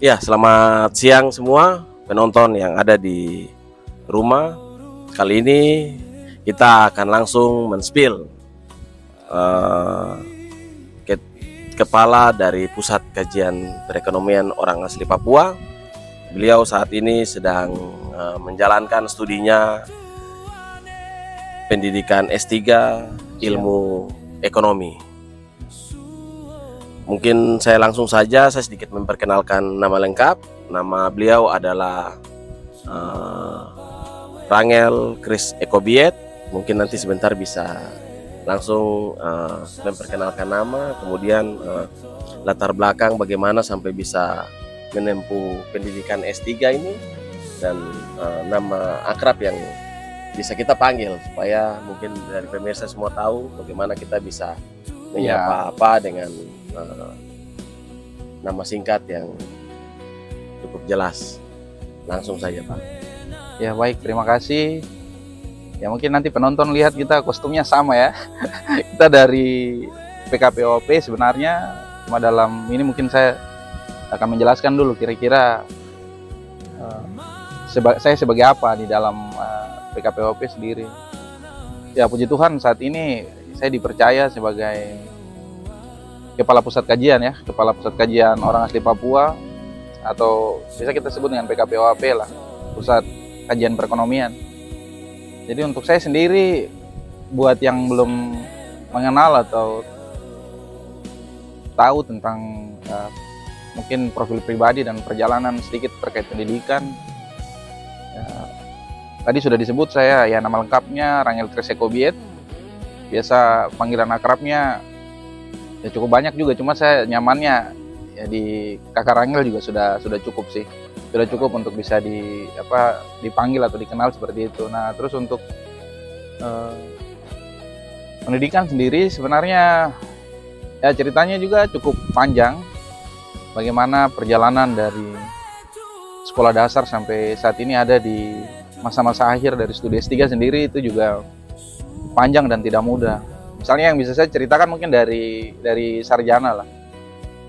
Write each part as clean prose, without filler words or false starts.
Ya, selamat siang semua penonton yang ada di rumah. Kali ini kita akan langsung men-spill eh, kepala dari Pusat Kajian Perekonomian Orang Asli Papua. Beliau saat ini sedang menjalankan studinya pendidikan S3 Ilmu Ekonomi. Mungkin saya langsung saja, saya sedikit memperkenalkan nama lengkap. Nama beliau adalah Rangel Chris Ekobiet. Mungkin nanti sebentar bisa langsung memperkenalkan nama, kemudian latar belakang bagaimana sampai bisa menempuh pendidikan S3 ini, dan nama akrab yang bisa kita panggil supaya mungkin dari pemirsa semua tahu bagaimana kita bisa menyapa apa dengan nama singkat yang cukup jelas. Langsung saja, Pak. Ya baik, terima kasih. Ya mungkin nanti penonton lihat kita kostumnya sama ya. Kita dari PKPOP sebenarnya, cuma dalam ini mungkin saya akan menjelaskan dulu kira-kira saya sebagai apa di dalam PKPOP sendiri. Ya puji Tuhan saat ini saya dipercaya sebagai Kepala Pusat Kajian ya, Kepala Pusat Kajian Orang Asli Papua, atau bisa kita sebut dengan PKPOP lah, Pusat Kajian Perekonomian. Jadi untuk saya sendiri, buat yang belum mengenal atau tahu tentang mungkin profil pribadi dan perjalanan sedikit terkait pendidikan, tadi sudah disebut saya, ya nama lengkapnya Rangel Chris Ekobiet. Biasa panggilan akrabnya ya cukup banyak juga, cuma saya nyamannya ya di Kakak Rangel juga sudah cukup sih, sudah cukup untuk bisa dipanggil atau dikenal seperti itu. Nah terus untuk pendidikan sendiri sebenarnya ya ceritanya juga cukup panjang, bagaimana perjalanan dari sekolah dasar sampai saat ini ada di masa-masa akhir dari studi S3 sendiri, itu juga panjang dan tidak mudah. Misalnya yang bisa saya ceritakan mungkin dari sarjana lah.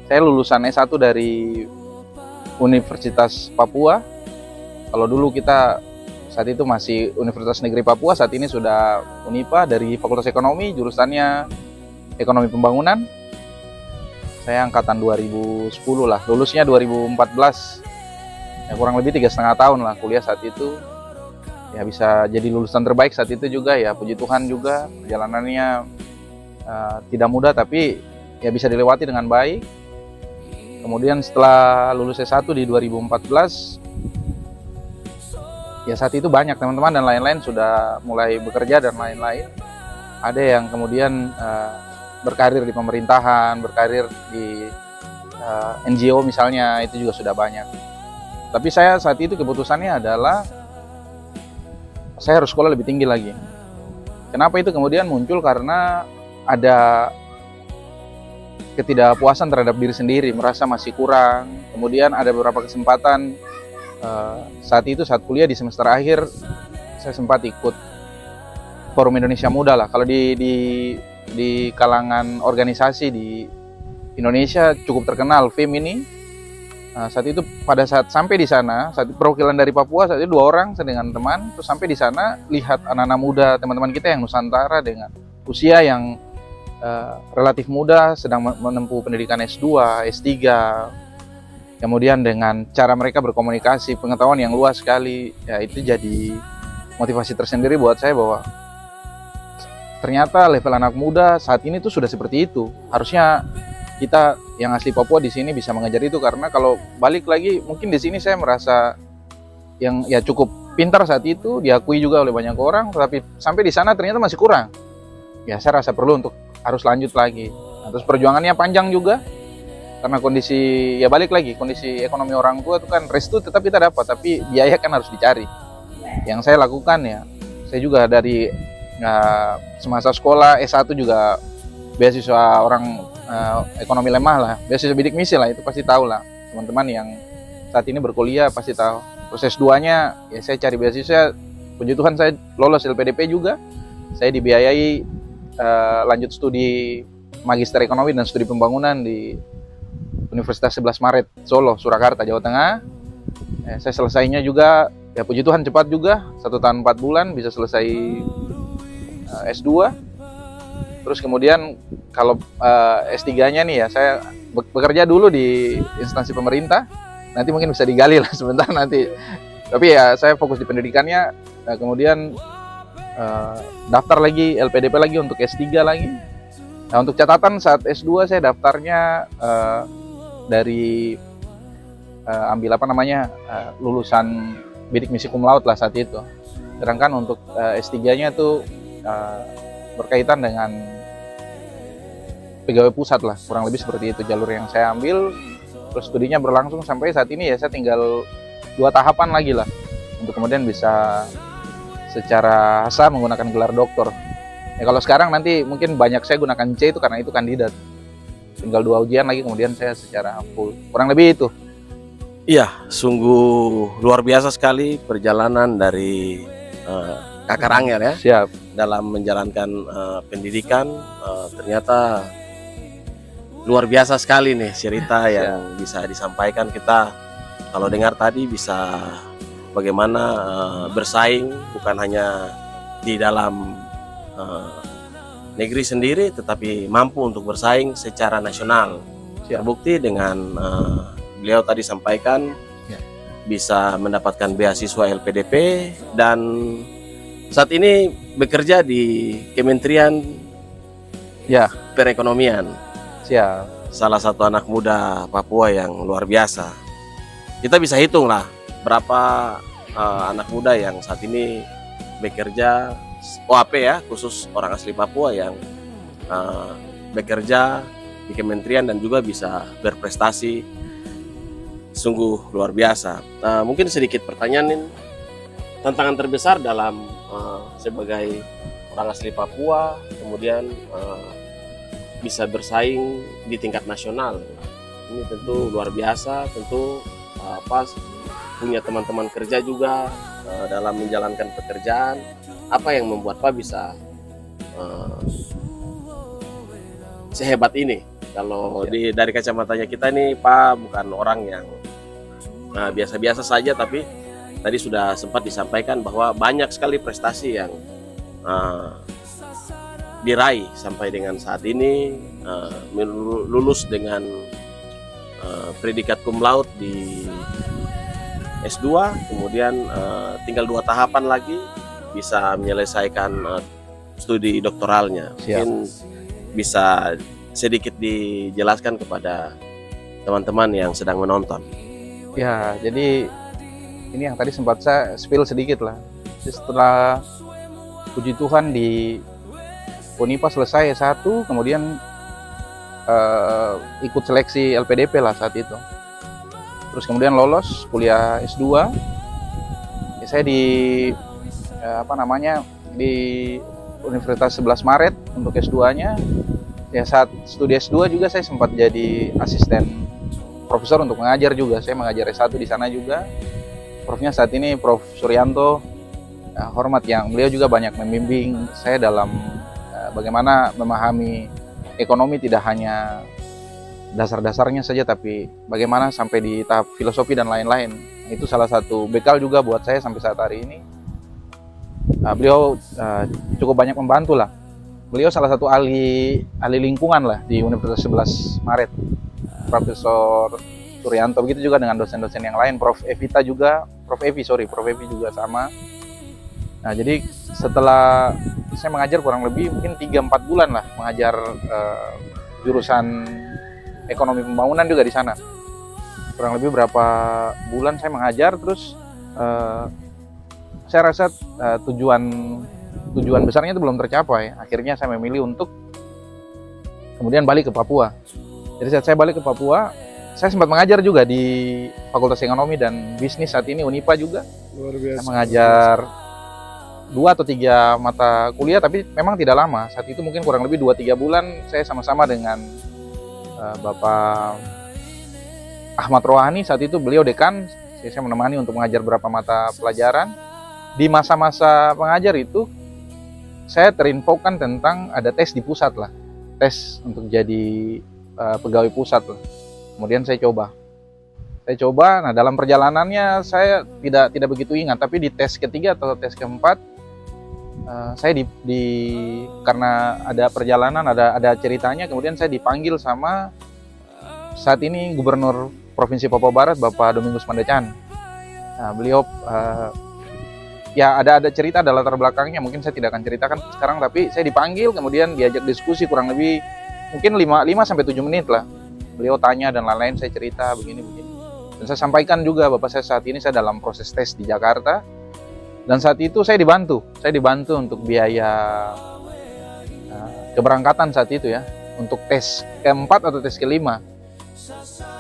Saya lulusan S1 dari Universitas Papua. Kalau dulu kita saat itu masih Universitas Negeri Papua, saat ini sudah Unipa, dari Fakultas Ekonomi, jurusannya Ekonomi Pembangunan. Saya angkatan 2010 lah, lulusnya 2014. Ya kurang lebih 3,5 tahun lah kuliah saat itu. Ya bisa jadi lulusan terbaik saat itu juga, ya puji Tuhan juga perjalanannya tidak mudah tapi ya bisa dilewati dengan baik. Kemudian setelah lulus S1 di 2014, ya saat itu banyak teman-teman dan lain-lain sudah mulai bekerja dan lain-lain. Ada yang kemudian berkarir di pemerintahan, berkarir di NGO misalnya, itu juga sudah banyak. Tapi saya saat itu keputusannya adalah saya harus sekolah lebih tinggi lagi. Kenapa itu kemudian muncul? Karena ada ketidakpuasan terhadap diri sendiri, merasa masih kurang. Kemudian ada beberapa kesempatan saat kuliah di semester akhir, saya sempat ikut Forum Indonesia Muda lah. Kalau di kalangan organisasi di Indonesia cukup terkenal FIM ini. Saat itu pada saat sampai di sana, saat perwakilan dari Papua saat itu 2 orang, saya dengan teman, terus sampai di sana lihat anak-anak muda, teman-teman kita yang Nusantara dengan usia yang relatif muda, sedang menempuh pendidikan S2, S3, kemudian dengan cara mereka berkomunikasi, pengetahuan yang luas sekali, ya itu jadi motivasi tersendiri buat saya bahwa ternyata level anak muda saat ini tuh sudah seperti itu. Harusnya kita yang asli Papua di sini bisa mengejar itu, karena kalau balik lagi mungkin di sini saya merasa yang ya cukup pintar saat itu, diakui juga oleh banyak orang, tetapi sampai di sana ternyata masih kurang. Ya saya rasa perlu untuk harus lanjut lagi. Nah, terus perjuangannya panjang juga karena kondisi, ya balik lagi kondisi ekonomi orang tua itu kan restu tetap kita dapat, tapi biaya kan harus dicari. Yang saya lakukan ya, saya juga dari semasa sekolah S1 juga beasiswa orang ekonomi lemah lah, beasiswa bidik misi lah, itu pasti tahu lah teman-teman yang saat ini berkuliah pasti tahu. Proses 2-nya ya saya cari beasiswa, puji Tuhan saya lolos LPDP juga, saya dibiayai lanjut studi Magister Ekonomi dan Studi Pembangunan di Universitas 11 Maret Solo, Surakarta, Jawa Tengah. Saya selesainya juga, ya puji Tuhan cepat juga, 1 tahun 4 bulan bisa selesai S2. Terus kemudian kalau S3-nya nih ya, saya bekerja dulu di instansi pemerintah, nanti mungkin bisa digali lah sebentar nanti. Tapi ya saya fokus di pendidikannya, kemudian daftar lagi LPDP lagi untuk S3 lagi. Nah, untuk catatan saat S2 saya daftarnya dari ambil lulusan bidik misi cum laude lah saat itu. Sedangkan untuk S3-nya tuh berkaitan dengan pegawai pusat lah, kurang lebih seperti itu jalur yang saya ambil. Terus studinya berlangsung sampai saat ini ya, saya tinggal 2 tahapan lagi lah untuk kemudian bisa secara sah menggunakan gelar doktor. Ya kalau sekarang nanti mungkin banyak saya gunakan C itu karena itu kandidat. Tinggal 2 ujian lagi kemudian saya secara full. Kurang lebih itu. Iya, sungguh luar biasa sekali perjalanan dari Kakak Rangel ya. Siap. Dalam menjalankan pendidikan. Ternyata luar biasa sekali nih cerita yang bisa disampaikan. Kita kalau dengar tadi bisa bagaimana bersaing bukan hanya di dalam negeri sendiri, tetapi mampu untuk bersaing secara nasional. Terbukti dengan beliau tadi sampaikan bisa mendapatkan beasiswa LPDP dan saat ini bekerja di Kementerian Perekonomian. Siap. Salah satu anak muda Papua yang luar biasa. Kita bisa hitung lah berapa anak muda yang saat ini bekerja OAP ya, khusus orang asli Papua yang bekerja di kementerian dan juga bisa berprestasi. Sungguh luar biasa. Mungkin sedikit pertanyaan nih, tantangan terbesar dalam sebagai orang asli Papua kemudian bisa bersaing di tingkat nasional. Ini tentu luar biasa, tentu pas punya teman-teman kerja juga dalam menjalankan pekerjaan. Apa yang membuat Pak bisa sehebat ini? Kalau dari kacamatanya kita nih, Pak bukan orang yang biasa-biasa saja, tapi tadi sudah sempat disampaikan bahwa banyak sekali prestasi yang diraih sampai dengan saat ini, lulus dengan predikat cum laude di S2, kemudian tinggal 2 tahapan lagi bisa menyelesaikan studi doktoralnya. Mungkin bisa sedikit dijelaskan kepada teman-teman yang sedang menonton. Ya, jadi ini yang tadi sempat saya spill sedikit lah. Setelah puji Tuhan di Unipa selesai S1, kemudian ikut seleksi LPDP lah saat itu. Terus kemudian lolos kuliah S2. Ya, saya di di Universitas 11 Maret untuk S2-nya. Ya saat studi S2 juga saya sempat jadi asisten profesor untuk mengajar juga. Saya mengajar S1 di sana juga. Profnya saat ini Prof Suryanto, hormat yang beliau juga banyak membimbing saya dalam bagaimana memahami ekonomi, tidak hanya dasar-dasarnya saja, tapi bagaimana sampai di tahap filosofi dan lain-lain. Itu salah satu bekal juga buat saya sampai saat hari ini. Beliau cukup banyak membantu lah. Beliau salah satu ahli lingkungan lah di Universitas 11 Maret, Profesor Suryanto. Begitu juga dengan dosen-dosen yang lain, Prof Evi juga sama. Nah, jadi setelah saya mengajar kurang lebih mungkin 3-4 bulan lah mengajar jurusan ekonomi pembangunan juga di sana. Kurang lebih berapa bulan saya mengajar, terus saya rasa tujuan besarnya itu belum tercapai. Akhirnya saya memilih untuk kemudian balik ke Papua. Jadi saat saya balik ke Papua, saya sempat mengajar juga di Fakultas Ekonomi dan Bisnis saat ini Unipa juga. Luar biasa. Saya mengajar 2 atau 3 mata kuliah, tapi memang tidak lama. Saat itu mungkin kurang lebih 2-3 bulan saya sama-sama dengan Bapak Ahmad Rohani. Saat itu beliau dekan, saya menemani untuk mengajar beberapa mata pelajaran. Di masa-masa pengajar itu saya terinfokan tentang ada tes di pusat lah, tes untuk jadi pegawai pusat lah. Kemudian saya coba. Nah dalam perjalanannya saya tidak begitu ingat, tapi di tes ketiga atau tes keempat saya karena ada perjalanan, ada ceritanya, kemudian saya dipanggil sama saat ini Gubernur Provinsi Papua Barat, Bapak Domingus Mandacan. Nah, beliau ya ada cerita, ada latar belakangnya, mungkin saya tidak akan ceritakan sekarang, tapi saya dipanggil, kemudian diajak diskusi kurang lebih mungkin 5-7 menit lah. Beliau tanya dan lain-lain, saya cerita begini. Dan saya sampaikan juga, Bapak, saya saat ini saya dalam proses tes di Jakarta, dan saat itu saya dibantu untuk biaya keberangkatan saat itu ya, untuk tes keempat atau tes kelima.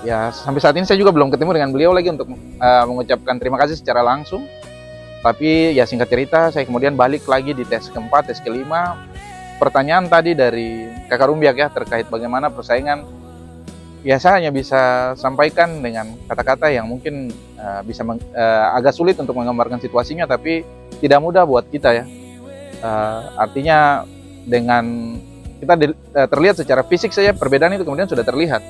Ya sampai saat ini saya juga belum ketemu dengan beliau lagi untuk mengucapkan terima kasih secara langsung. Tapi ya singkat cerita, saya kemudian balik lagi di tes keempat, tes kelima. Pertanyaan tadi dari Kakak Rumbiak ya, terkait bagaimana persaingan, ya saya hanya bisa sampaikan dengan kata-kata yang mungkin bisa agak sulit untuk menggambarkan situasinya, tapi tidak mudah buat kita ya. Artinya dengan kita terlihat secara fisik saja, perbedaan itu kemudian sudah terlihat.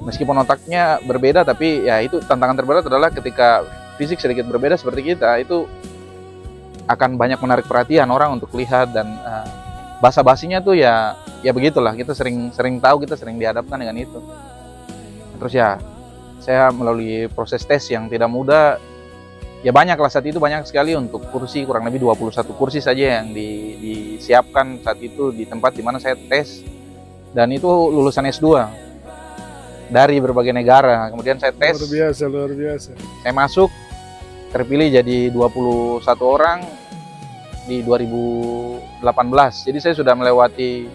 Meskipun otaknya berbeda, tapi ya itu tantangan terberat adalah ketika fisik sedikit berbeda seperti kita, itu akan banyak menarik perhatian orang untuk lihat, dan basa-basinya tuh ya begitulah, kita sering tahu, kita sering dihadapkan dengan itu. Terus ya saya melalui proses tes yang tidak mudah, ya banyak lah saat itu, banyak sekali untuk kursi, kurang lebih 21 kursi saja yang disiapkan saat itu di tempat di mana saya tes, dan itu lulusan S2 dari berbagai negara. Kemudian saya tes, luar biasa. saya masuk, terpilih jadi 21 orang di 2018. Jadi saya sudah melewati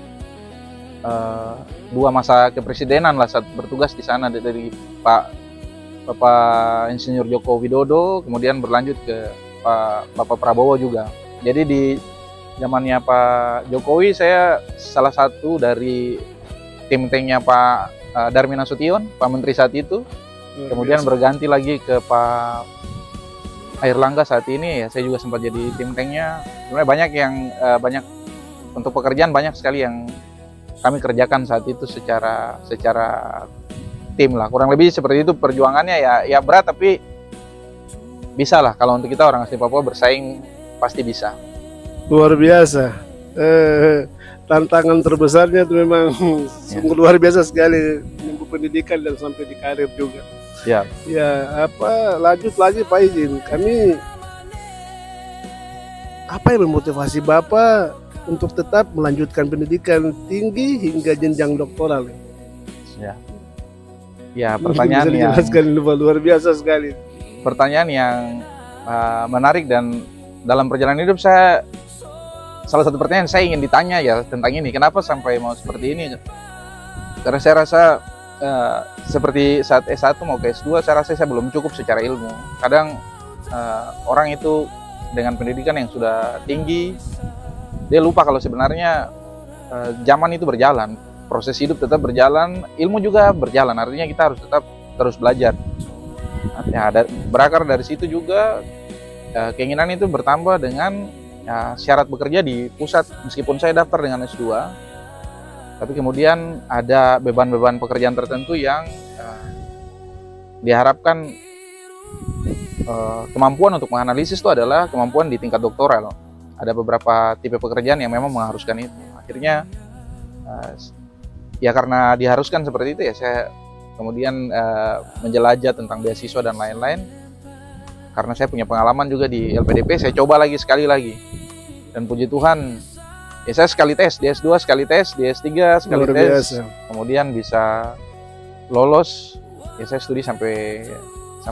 2 masa kepresidenan lah saat bertugas di sana, dari Bapak Insinyur Joko Widodo, kemudian berlanjut ke Bapak Prabowo juga. Jadi di zamannya Pak Jokowi, saya salah satu dari tim-timnya Pak Darmin Nasution, Pak Menteri saat itu. Kemudian berganti lagi ke Pak Airlangga saat ini, ya saya juga sempat jadi tim tanknya. Sebenarnya banyak untuk pekerjaan, banyak sekali yang kami kerjakan saat itu secara tim lah, kurang lebih seperti itu perjuangannya. Ya berat, tapi bisa lah, kalau untuk kita orang asli Papua bersaing pasti bisa. Luar biasa. Tantangan terbesarnya itu memang sungguh luar biasa sekali, menempuh pendidikan dan sampai di karir juga. Ya. Ya, lanjut lagi Pak Izin. Apa yang memotivasi Bapak untuk tetap melanjutkan pendidikan tinggi hingga jenjang doktoral? Ya, pertanyaan bisa yang dijelaskan luar biasa sekali. Pertanyaan yang menarik, dan dalam perjalanan hidup saya, salah satu pertanyaan saya ingin ditanya ya tentang ini, kenapa sampai mau seperti ini? Karena saya rasa seperti saat S1 mau ke S2, saya rasa saya belum cukup secara ilmu. Kadang orang itu dengan pendidikan yang sudah tinggi, dia lupa kalau sebenarnya zaman itu berjalan, proses hidup tetap berjalan, ilmu juga berjalan. Artinya kita harus tetap terus belajar. Artinya berakar dari situ juga keinginan itu bertambah dengan syarat bekerja di pusat. Meskipun saya daftar dengan S2, tapi kemudian ada beban-beban pekerjaan tertentu yang diharapkan kemampuan untuk menganalisis itu adalah kemampuan di tingkat doktoral. Ada beberapa tipe pekerjaan yang memang mengharuskan itu. Akhirnya ya karena diharuskan seperti itu, ya saya kemudian menjelajah tentang beasiswa dan lain-lain. Karena saya punya pengalaman juga di LPDP, saya coba lagi sekali lagi. Dan puji Tuhan, ya saya sekali tes, di S2 sekali tes, di S3 sekali Luar tes. biasa. Kemudian bisa lolos, ya saya studi sampai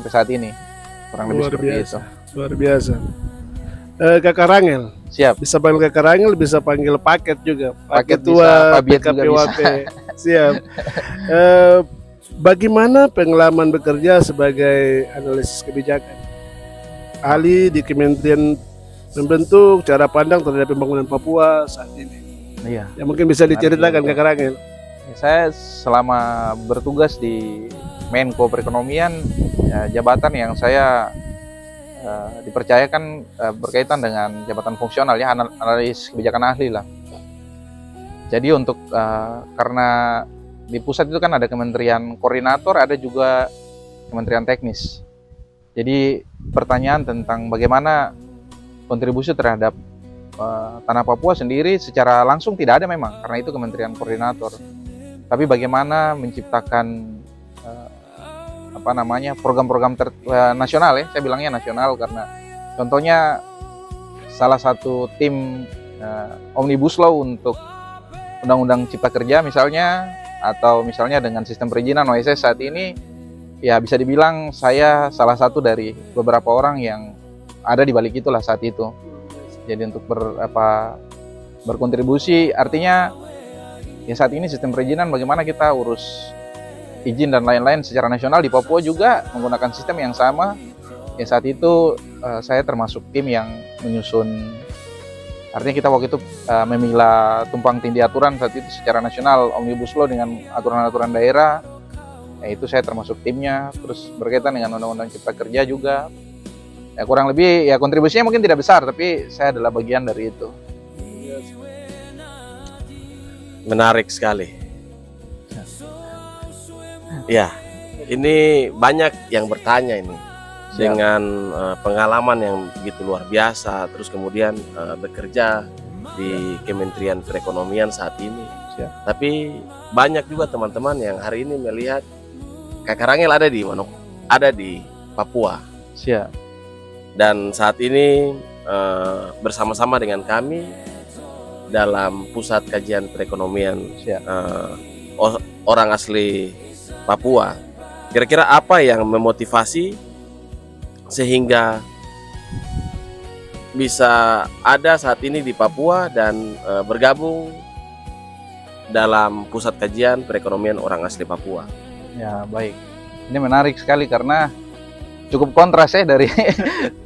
saat ini. Kurang lebih Luar seperti biasa. itu. Luar biasa. Kakak Rangel, Siap. bisa panggil Kakak Rangel, bisa panggil Paket juga. Paket Tua bisa, Pak Biet juga PKPWP. Siap. Bagaimana pengalaman bekerja sebagai analisis kebijakan? Ahli di Kementerian membentuk cara pandang terhadap pembangunan Papua saat ini. Iya. Ya mungkin bisa diceritakan Kakak Rangel. Ya, saya selama bertugas di Menko Perekonomian, ya, jabatan yang saya dipercayakan berkaitan dengan jabatan fungsional, ya, analis kebijakan ahli lah. Jadi untuk karena di pusat itu kan ada kementerian koordinator, ada juga kementerian teknis. Jadi pertanyaan tentang bagaimana kontribusi terhadap tanah Papua sendiri secara langsung tidak ada memang, karena itu kementerian koordinator. Tapi bagaimana menciptakan program-program nasional ya, saya bilangnya nasional karena contohnya salah satu tim Omnibus Law untuk Undang-Undang Cipta Kerja misalnya, atau misalnya dengan sistem perizinan OSS saat ini, ya bisa dibilang saya salah satu dari beberapa orang yang ada di balik itulah saat itu. Jadi untuk berkontribusi, artinya ya saat ini sistem perizinan bagaimana kita urus izin dan lain-lain secara nasional di Papua juga menggunakan sistem yang sama. Ya saat itu saya termasuk tim yang menyusun, artinya kita waktu itu memilah tumpang tindih aturan saat itu secara nasional, Omnibus Law dengan aturan-aturan daerah. Ya, itu saya termasuk timnya, terus berkaitan dengan Undang-Undang Cipta Kerja juga. Ya kurang lebih ya kontribusinya mungkin tidak besar, tapi saya adalah bagian dari itu. Menarik sekali. Ya, ini banyak yang bertanya ini dengan pengalaman yang begitu luar biasa, terus kemudian bekerja di Kementerian Perekonomian saat ini. Tapi banyak juga teman-teman yang hari ini melihat Kakak Rangel ada di mana? Ada di Papua. Siap. Dan saat ini bersama-sama dengan kami dalam Pusat Kajian Perekonomian orang asli Papua. Kira-kira apa yang memotivasi sehingga bisa ada saat ini di Papua dan bergabung dalam Pusat Kajian Perekonomian Orang Asli Papua? Ya baik, ini menarik sekali karena cukup kontras ya dari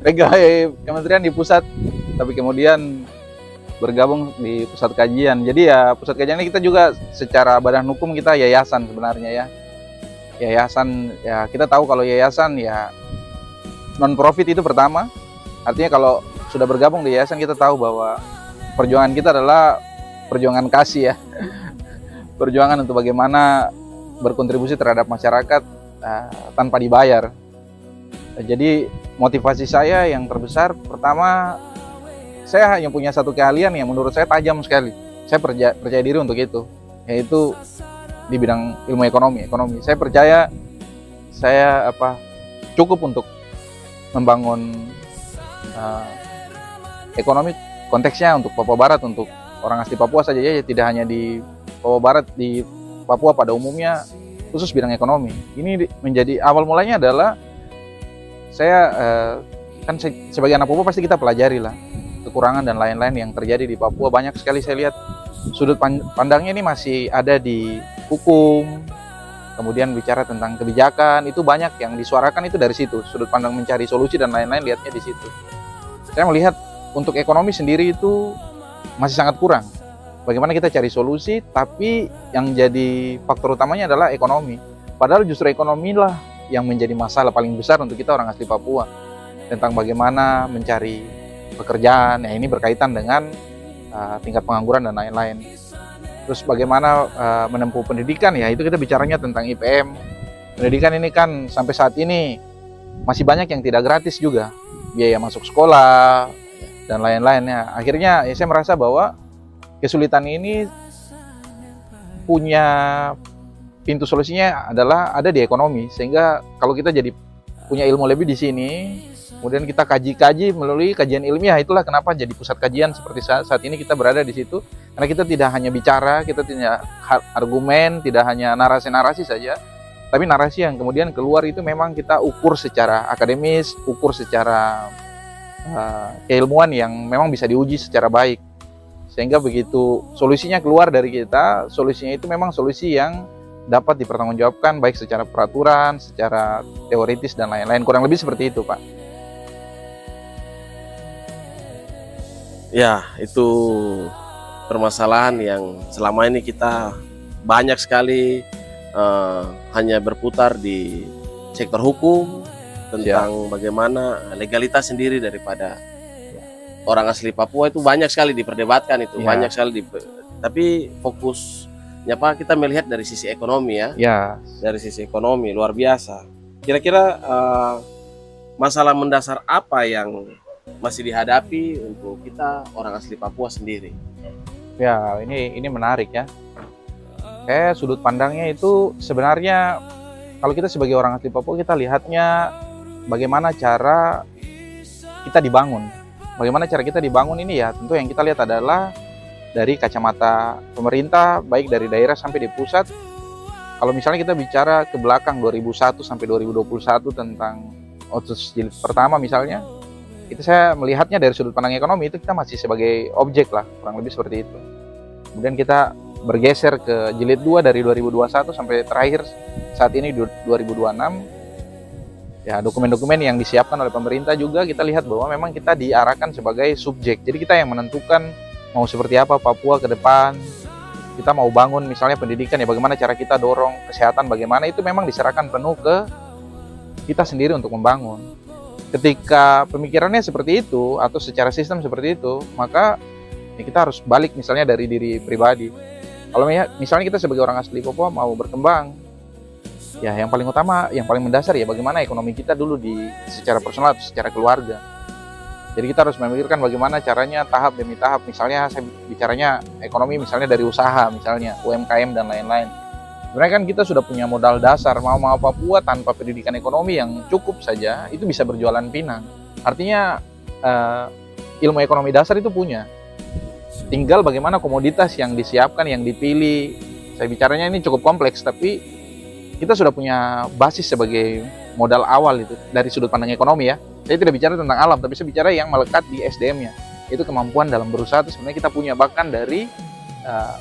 pegawai kementerian di pusat, tapi kemudian bergabung di pusat kajian. Jadi ya pusat kajian ini kita juga secara badan hukum kita yayasan sebenarnya ya. Yayasan ya, kita tahu kalau yayasan ya non profit itu pertama. Artinya kalau sudah bergabung di yayasan kita tahu bahwa perjuangan kita adalah perjuangan kasih ya. Perjuangan untuk bagaimana berkontribusi terhadap masyarakat tanpa dibayar. Jadi motivasi saya yang terbesar pertama, saya yang punya satu keahlian yang menurut saya tajam sekali. Saya percaya diri untuk itu, yaitu di bidang ilmu ekonomi. Saya percaya saya cukup untuk membangun ekonomi, konteksnya untuk Papua Barat, untuk orang asli Papua saja ya, tidak hanya di Papua Barat, di Papua pada umumnya, khusus bidang ekonomi. Ini menjadi awal mulanya adalah saya kan sebagai anak Papua pasti kita pelajari lah kekurangan dan lain-lain yang terjadi di Papua. Banyak sekali saya lihat sudut pandangnya ini masih ada di hukum, kemudian bicara tentang kebijakan, itu banyak yang disuarakan itu dari situ. Sudut pandang mencari solusi dan lain-lain lihatnya di situ. Saya melihat untuk ekonomi sendiri itu masih sangat kurang. Bagaimana kita cari solusi, tapi yang jadi faktor utamanya adalah ekonomi. Padahal justru ekonomi lah yang menjadi masalah paling besar untuk kita orang asli Papua. Tentang bagaimana mencari pekerjaan, ya ini berkaitan dengan tingkat pengangguran dan lain-lain. Terus bagaimana menempuh pendidikan, ya itu kita bicaranya tentang IPM. Pendidikan ini kan sampai saat ini masih banyak yang tidak gratis juga. Biaya masuk sekolah dan lain-lainnya. Akhirnya ya saya merasa bahwa kesulitan ini punya pintu solusinya adalah ada di ekonomi. Sehingga kalau kita jadi punya ilmu lebih di sini, kemudian kita kaji-kaji melalui kajian ilmiah, itulah kenapa jadi pusat kajian seperti saat ini kita berada di situ. Karena kita tidak hanya bicara, kita tidak argumen, tidak hanya narasi-narasi saja, tapi narasi yang kemudian keluar itu memang kita ukur secara akademis, ukur secara keilmuan yang memang bisa diuji secara baik. Sehingga begitu solusinya keluar dari kita, solusinya itu memang solusi yang dapat dipertanggungjawabkan baik secara peraturan, secara teoritis dan lain-lain. Kurang lebih seperti itu, Pak. Ya, itu permasalahan yang selama ini kita banyak sekali hanya berputar di sektor hukum tentang bagaimana legalitas sendiri daripada orang asli Papua itu banyak sekali diperdebatkan itu, banyak sekali tapi fokus Nyapa kita melihat dari sisi ekonomi ya, Ya, dari sisi ekonomi luar biasa. Kira-kira masalah mendasar apa yang masih dihadapi untuk kita orang asli Papua sendiri? ya ini menarik ya. Sudut pandangnya itu sebenarnya kalau kita sebagai orang asli Papua kita lihatnya bagaimana cara kita dibangun. Bagaimana cara kita dibangun ini ya tentu yang kita lihat adalah dari kacamata pemerintah, baik dari daerah sampai di pusat. Kalau misalnya kita bicara ke belakang 2001 sampai 2021 tentang Otsus Jilid pertama misalnya, itu saya melihatnya dari sudut pandang ekonomi itu kita masih sebagai objek lah, kurang lebih seperti itu. Kemudian kita bergeser ke Jilid 2 dari 2021 sampai terakhir saat ini 2026. Ya, dokumen-dokumen yang disiapkan oleh pemerintah juga kita lihat bahwa memang kita diarahkan sebagai subjek. Jadi kita yang menentukan mau seperti apa Papua ke depan. Kita mau bangun misalnya pendidikan ya bagaimana cara kita dorong, kesehatan bagaimana, itu memang diserahkan penuh ke kita sendiri untuk membangun. Ketika pemikirannya seperti itu atau secara sistem seperti itu, maka ya kita harus balik misalnya dari diri pribadi. Kalau misalnya kita sebagai orang asli Papua mau berkembang, ya yang paling utama, yang paling mendasar ya bagaimana ekonomi kita dulu secara personal atau secara keluarga. Jadi kita harus memikirkan bagaimana caranya tahap demi tahap. Misalnya saya bicaranya ekonomi misalnya dari usaha, misalnya UMKM dan lain-lain. Sebenarnya kan kita sudah punya modal dasar, mau Papua tanpa pendidikan ekonomi yang cukup saja, itu bisa berjualan pinang. Artinya ilmu ekonomi dasar itu punya. Tinggal bagaimana komoditas yang disiapkan, yang dipilih. Saya bicaranya ini cukup kompleks, tapi kita sudah punya basis sebagai modal awal itu dari sudut pandang ekonomi ya. Saya tidak bicara tentang alam, tapi saya bicara yang melekat di SDM-nya. Itu kemampuan dalam berusaha itu sebenarnya kita punya, bahkan dari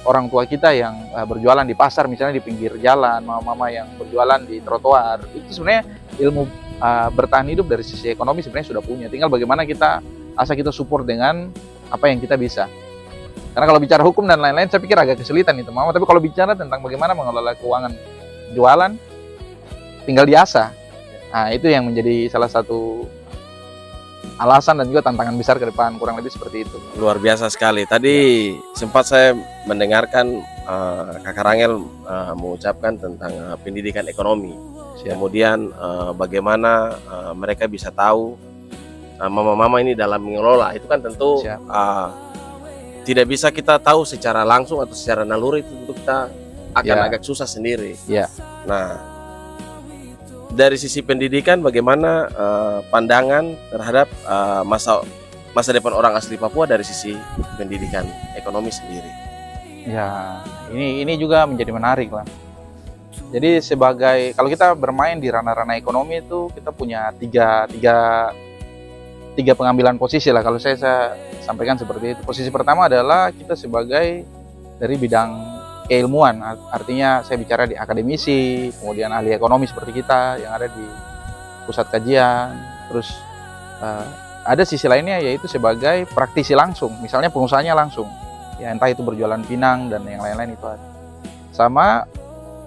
orang tua kita yang berjualan di pasar, misalnya di pinggir jalan, mama-mama yang berjualan di trotoar. Itu sebenarnya ilmu bertahan hidup dari sisi ekonomi sebenarnya sudah punya. Tinggal bagaimana kita kita support dengan apa yang kita bisa. Karena kalau bicara hukum dan lain-lain, saya pikir agak kesulitan itu, Mama. Tapi kalau bicara tentang bagaimana mengelola keuangan jualan, tinggal diasah. Nah, itu yang menjadi salah satu alasan dan juga tantangan besar ke depan, kurang lebih seperti itu. Luar biasa sekali. Tadi sempat saya mendengarkan Kakak Rangel mengucapkan tentang pendidikan ekonomi. Siap. Kemudian bagaimana mereka bisa tahu mama-mama ini dalam mengelola. Itu kan tentu tidak bisa kita tahu secara langsung atau secara naluri, itu tentu kita akan agak susah sendiri. Ya. Nah, dari sisi pendidikan bagaimana pandangan terhadap masa depan orang asli Papua dari sisi pendidikan ekonomi sendiri? Ya, ini juga menjadi menarik lah. Jadi sebagai kalau kita bermain di ranah-ranah ekonomi itu kita punya tiga pengambilan posisi lah. Kalau saya sampaikan seperti itu. Posisi pertama adalah kita sebagai dari bidang keilmuan, artinya saya bicara di akademisi, kemudian ahli ekonomi seperti kita yang ada di pusat kajian. Terus ada sisi lainnya yaitu sebagai praktisi langsung, misalnya pengusahanya langsung, ya entah itu berjualan pinang dan yang lain-lain itu ada. Sama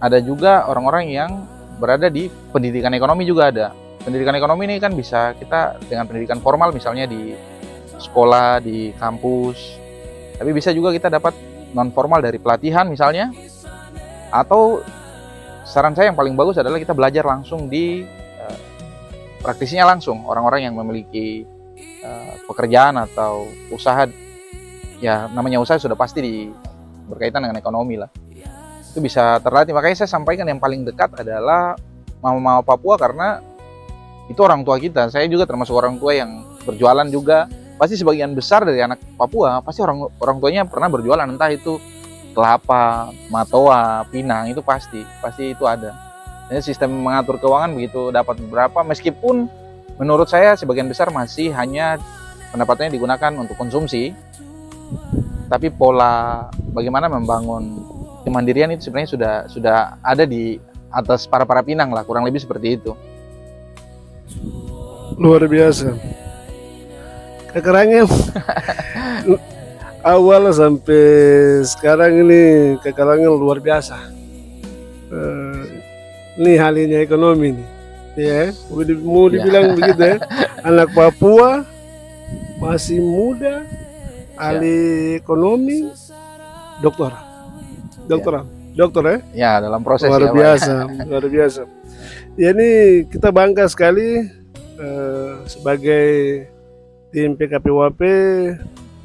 ada juga orang-orang yang berada di pendidikan ekonomi juga ada. Pendidikan ekonomi ini kan bisa kita dengan pendidikan formal misalnya di sekolah, di kampus, tapi bisa juga kita dapat non formal dari pelatihan misalnya, atau saran saya yang paling bagus adalah kita belajar langsung di praktisinya langsung, orang-orang yang memiliki pekerjaan atau usaha, ya namanya usaha sudah pasti berkaitan dengan ekonomi lah, itu bisa terlatih. Makanya saya sampaikan yang paling dekat adalah mama-mama Papua, karena itu orang tua kita. Saya juga termasuk orang tua yang berjualan juga. Pasti sebagian besar dari anak Papua pasti orang tuanya pernah berjualan, entah itu kelapa, matoa, pinang, itu pasti itu ada. Jadi sistem mengatur keuangan begitu dapat beberapa, meskipun menurut saya sebagian besar masih hanya pendapatannya digunakan untuk konsumsi, tapi pola bagaimana membangun kemandirian itu sebenarnya sudah ada di atas para pinang lah, kurang lebih seperti itu. Luar biasa. Kekerangnya awal sampai sekarang ini kekerangnya luar biasa. Ini halinya ekonomi nih, ya. Mau dibilang begitu ya. Anak Papua masih muda, ahli ekonomi, doktoral. dokter ya. Ya, dalam proses Luar ya, Pak. biasa, luar biasa. Ya ini kita bangga sekali sebagai tim PKPWP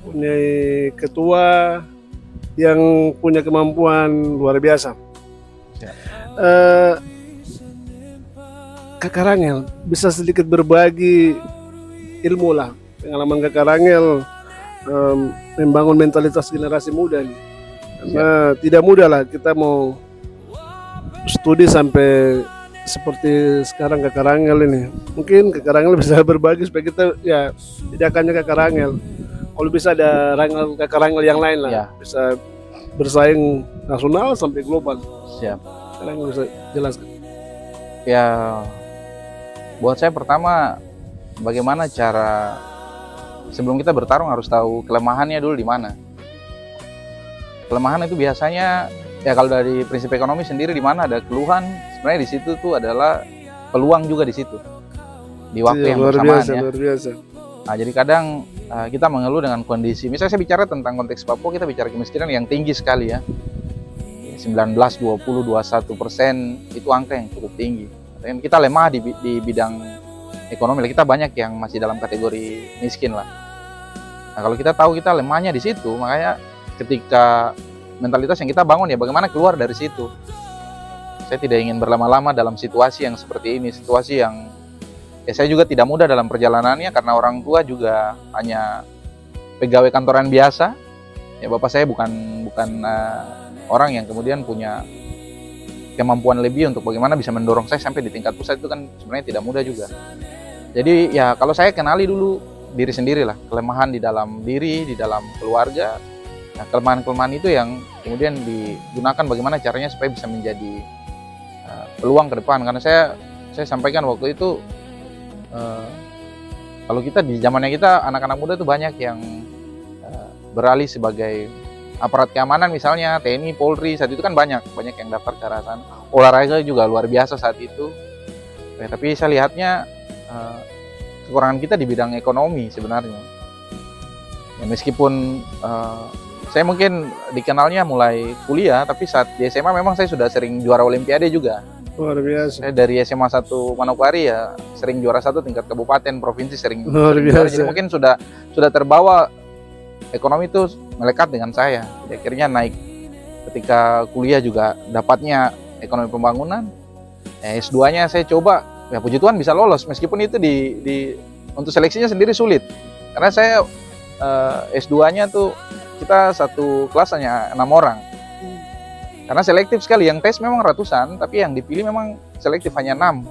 punya ketua yang punya kemampuan luar biasa. Siap. Kakak Rangel bisa sedikit berbagi ilmu lah, pengalaman Kakak Rangel membangun mentalitas generasi muda nih. Karena tidak mudah lah kita mau studi sampai seperti sekarang Kakak Rangel ini. Mungkin Kakak Rangel bisa berbagi supaya kita ya tidak hanya Kakak Rangel. Kalau bisa ada Kakak Rangel yang lain lah, Ya. bisa bersaing nasional sampai global. Siap. Kakak Rangel bisa jelaskan. Ya, buat saya pertama bagaimana cara sebelum kita bertarung harus tahu kelemahannya dulu di mana. Kelemahan itu biasanya ya kalau dari prinsip ekonomi sendiri di mana ada keluhan, sebenarnya di situ tuh adalah peluang juga di situ. Di waktu yang luar bersamaan biasa, ya. luar biasa. Nah, jadi kadang kita mengeluh dengan kondisi. Misalnya saya bicara tentang konteks Papua, kita bicara kemiskinan yang tinggi sekali ya. 19, 20, 21% itu angka yang cukup tinggi. Dan kita lemah di bidang ekonomi. Kita banyak yang masih dalam kategori miskin lah. Nah, kalau kita tahu kita lemahnya di situ, makanya ketika mentalitas yang kita bangun ya bagaimana keluar dari situ. Saya tidak ingin berlama-lama dalam situasi yang seperti ini, situasi yang ya saya juga tidak mudah dalam perjalanannya karena orang tua juga hanya pegawai kantoran biasa. Ya bapak saya bukan orang yang kemudian punya kemampuan lebih untuk bagaimana bisa mendorong saya sampai di tingkat pusat, itu kan sebenarnya tidak mudah juga. Jadi ya kalau saya kenali dulu diri sendiri lah, kelemahan di dalam diri, di dalam keluarga. Nah, kelemahan-kelemahan itu yang kemudian digunakan bagaimana caranya supaya bisa menjadi peluang ke depan. Karena saya sampaikan waktu itu kalau kita di zamannya kita anak-anak muda itu banyak yang beralih sebagai aparat keamanan misalnya TNI, Polri, saat itu kan banyak yang daftar ke arah sana. Olahraga juga luar biasa saat itu. Tapi saya lihatnya kekurangan kita di bidang ekonomi sebenarnya. Ya, meskipun saya mungkin dikenalnya mulai kuliah, tapi saat di SMA memang saya sudah sering juara Olimpiade juga. Luar biasa. Saya dari SMA 1 Manokwari ya sering juara 1 tingkat kabupaten, provinsi sering Luar juara. biasa. Jadi mungkin sudah terbawa ekonomi itu melekat dengan saya. Jadi akhirnya naik ketika kuliah juga dapatnya ekonomi pembangunan. S2-nya saya coba, ya puji Tuhan bisa lolos meskipun itu untuk seleksinya sendiri sulit. Karena saya S2-nya tuh kita satu kelas hanya 6 orang. Karena selektif sekali, yang tes memang ratusan, tapi yang dipilih memang selektif hanya 6.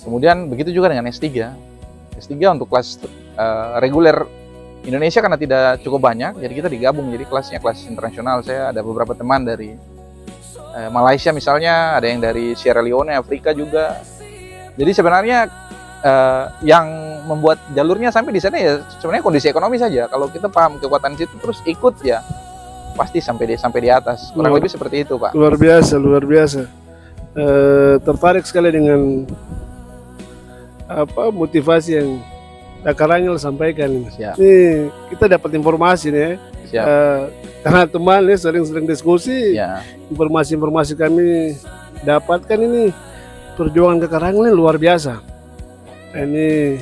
Kemudian begitu juga dengan S3. S3 untuk kelas reguler Indonesia karena tidak cukup banyak, jadi kita digabung jadi kelas internasional. Saya ada beberapa teman dari Malaysia misalnya, ada yang dari Sierra Leone, Afrika juga. Jadi sebenarnya yang membuat jalurnya sampai di sana ya sebenarnya kondisi ekonomi saja. Kalau kita paham kekuatan situ terus ikut ya pasti sampai di atas. Kurang lebih seperti itu, Pak. Luar biasa, luar biasa. Tertarik sekali dengan motivasi yang Kakak Rangel sampaikan. Siap. Ini kita dapat informasi nih. Siap. Karena teman nih sering diskusi. Ya. Informasi-informasi kami dapatkan ini perjuangan Kakak Rangel ini luar biasa. Ini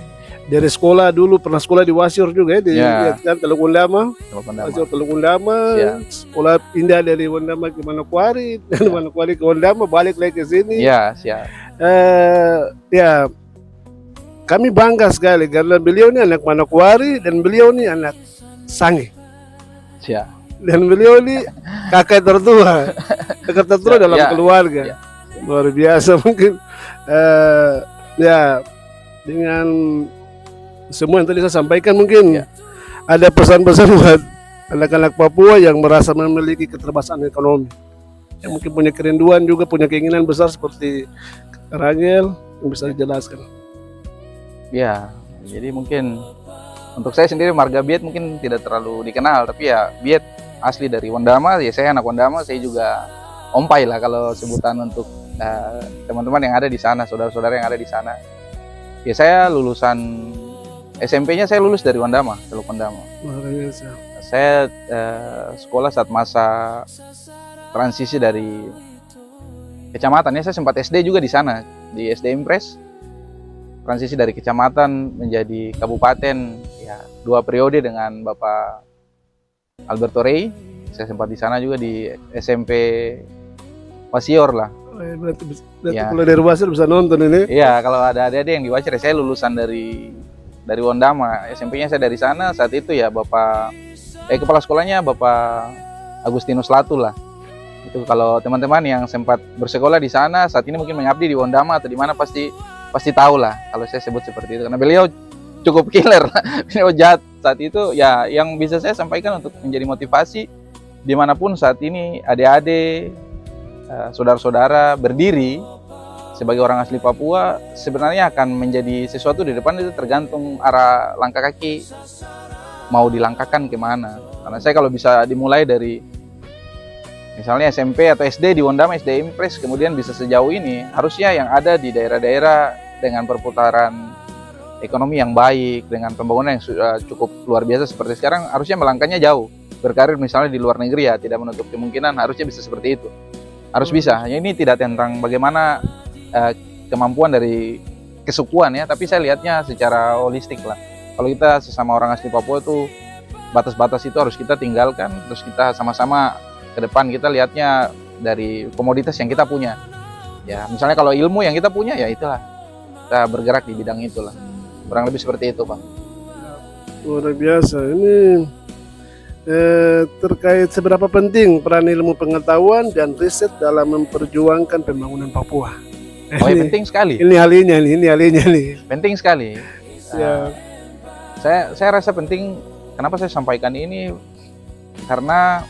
dari sekolah dulu pernah sekolah di Wasior juga ya di Teluk Undama. Wasior Teluk Undama. Sekolah pindah dari Undama ke Manokwari, dari Manokwari ke Undama, balik lagi ke sini. Ya, siap. Ya kami bangga sekali karena beliau ini anak Manokwari dan beliau ini anak Sangi. Siap. Dan beliau ini kakak tertua dalam keluarga. Luar biasa mungkin. Ya dengan semua yang tadi saya sampaikan mungkin ada pesan-pesan buat anak-anak Papua yang merasa memiliki keterbatasan ekonomi, yang mungkin punya kerinduan juga punya keinginan besar seperti Rangel yang bisa dijelaskan. Ya, jadi mungkin untuk saya sendiri marga Biet mungkin tidak terlalu dikenal, tapi ya Biet asli dari Wondama, ya saya anak Wondama, saya juga Ompai lah kalau sebutan untuk teman-teman yang ada di sana, saudara-saudara yang ada di sana. Ya saya lulusan SMP-nya saya lulus dari Wondama, Teluk Wondama. Saya sekolah saat masa transisi dari kecamatan ya, saya sempat SD juga di sana, di SD Impres. Transisi dari kecamatan menjadi kabupaten ya, 2 periode dengan Bapak Alberto Rey. Saya sempat di sana juga di SMP Pasior lah. Berarti Ya. kalau dari Wasir bisa nonton ini. Iya, kalau ada adik-adik yang di Wasir, saya lulusan dari Wondama. SMP-nya saya dari sana. Saat itu ya kepala sekolahnya Bapak Agustinus Latu lah. Itu kalau teman-teman yang sempat bersekolah di sana saat ini mungkin mengabdi di Wondama atau di mana pasti tahu lah kalau saya sebut seperti itu, karena beliau cukup killer. Beliau jahat saat itu ya. Yang bisa saya sampaikan untuk menjadi motivasi dimanapun saat ini adik-adik, saudara-saudara berdiri sebagai orang asli Papua, sebenarnya akan menjadi sesuatu di depan itu tergantung arah langkah kaki mau dilangkahkan kemana. Karena saya kalau bisa dimulai dari misalnya SMP atau SD di Wondama, SD Impres, kemudian bisa sejauh ini, harusnya yang ada di daerah-daerah dengan perputaran ekonomi yang baik, dengan pembangunan yang cukup luar biasa seperti sekarang, harusnya melangkahnya jauh. Berkarir misalnya di luar negeri ya, tidak menutup kemungkinan harusnya bisa seperti itu. Harus bisa. Hanya ini tidak tentang bagaimana kemampuan dari kesukuan ya, tapi saya lihatnya secara holistik lah. Kalau kita sesama orang asli Papua itu, batas-batas itu harus kita tinggalkan, terus kita sama-sama ke depan kita lihatnya dari komoditas yang kita punya. Ya, misalnya kalau ilmu yang kita punya ya itulah. Kita bergerak di bidang itulah. Kurang lebih seperti itu, Pak. Luar biasa. Ini terkait seberapa penting peran ilmu pengetahuan dan riset dalam memperjuangkan pembangunan Papua. Oh ya, penting sekali. Ini ahlinya nih. Penting sekali. Ya. Saya rasa penting. Kenapa saya sampaikan ini? Karena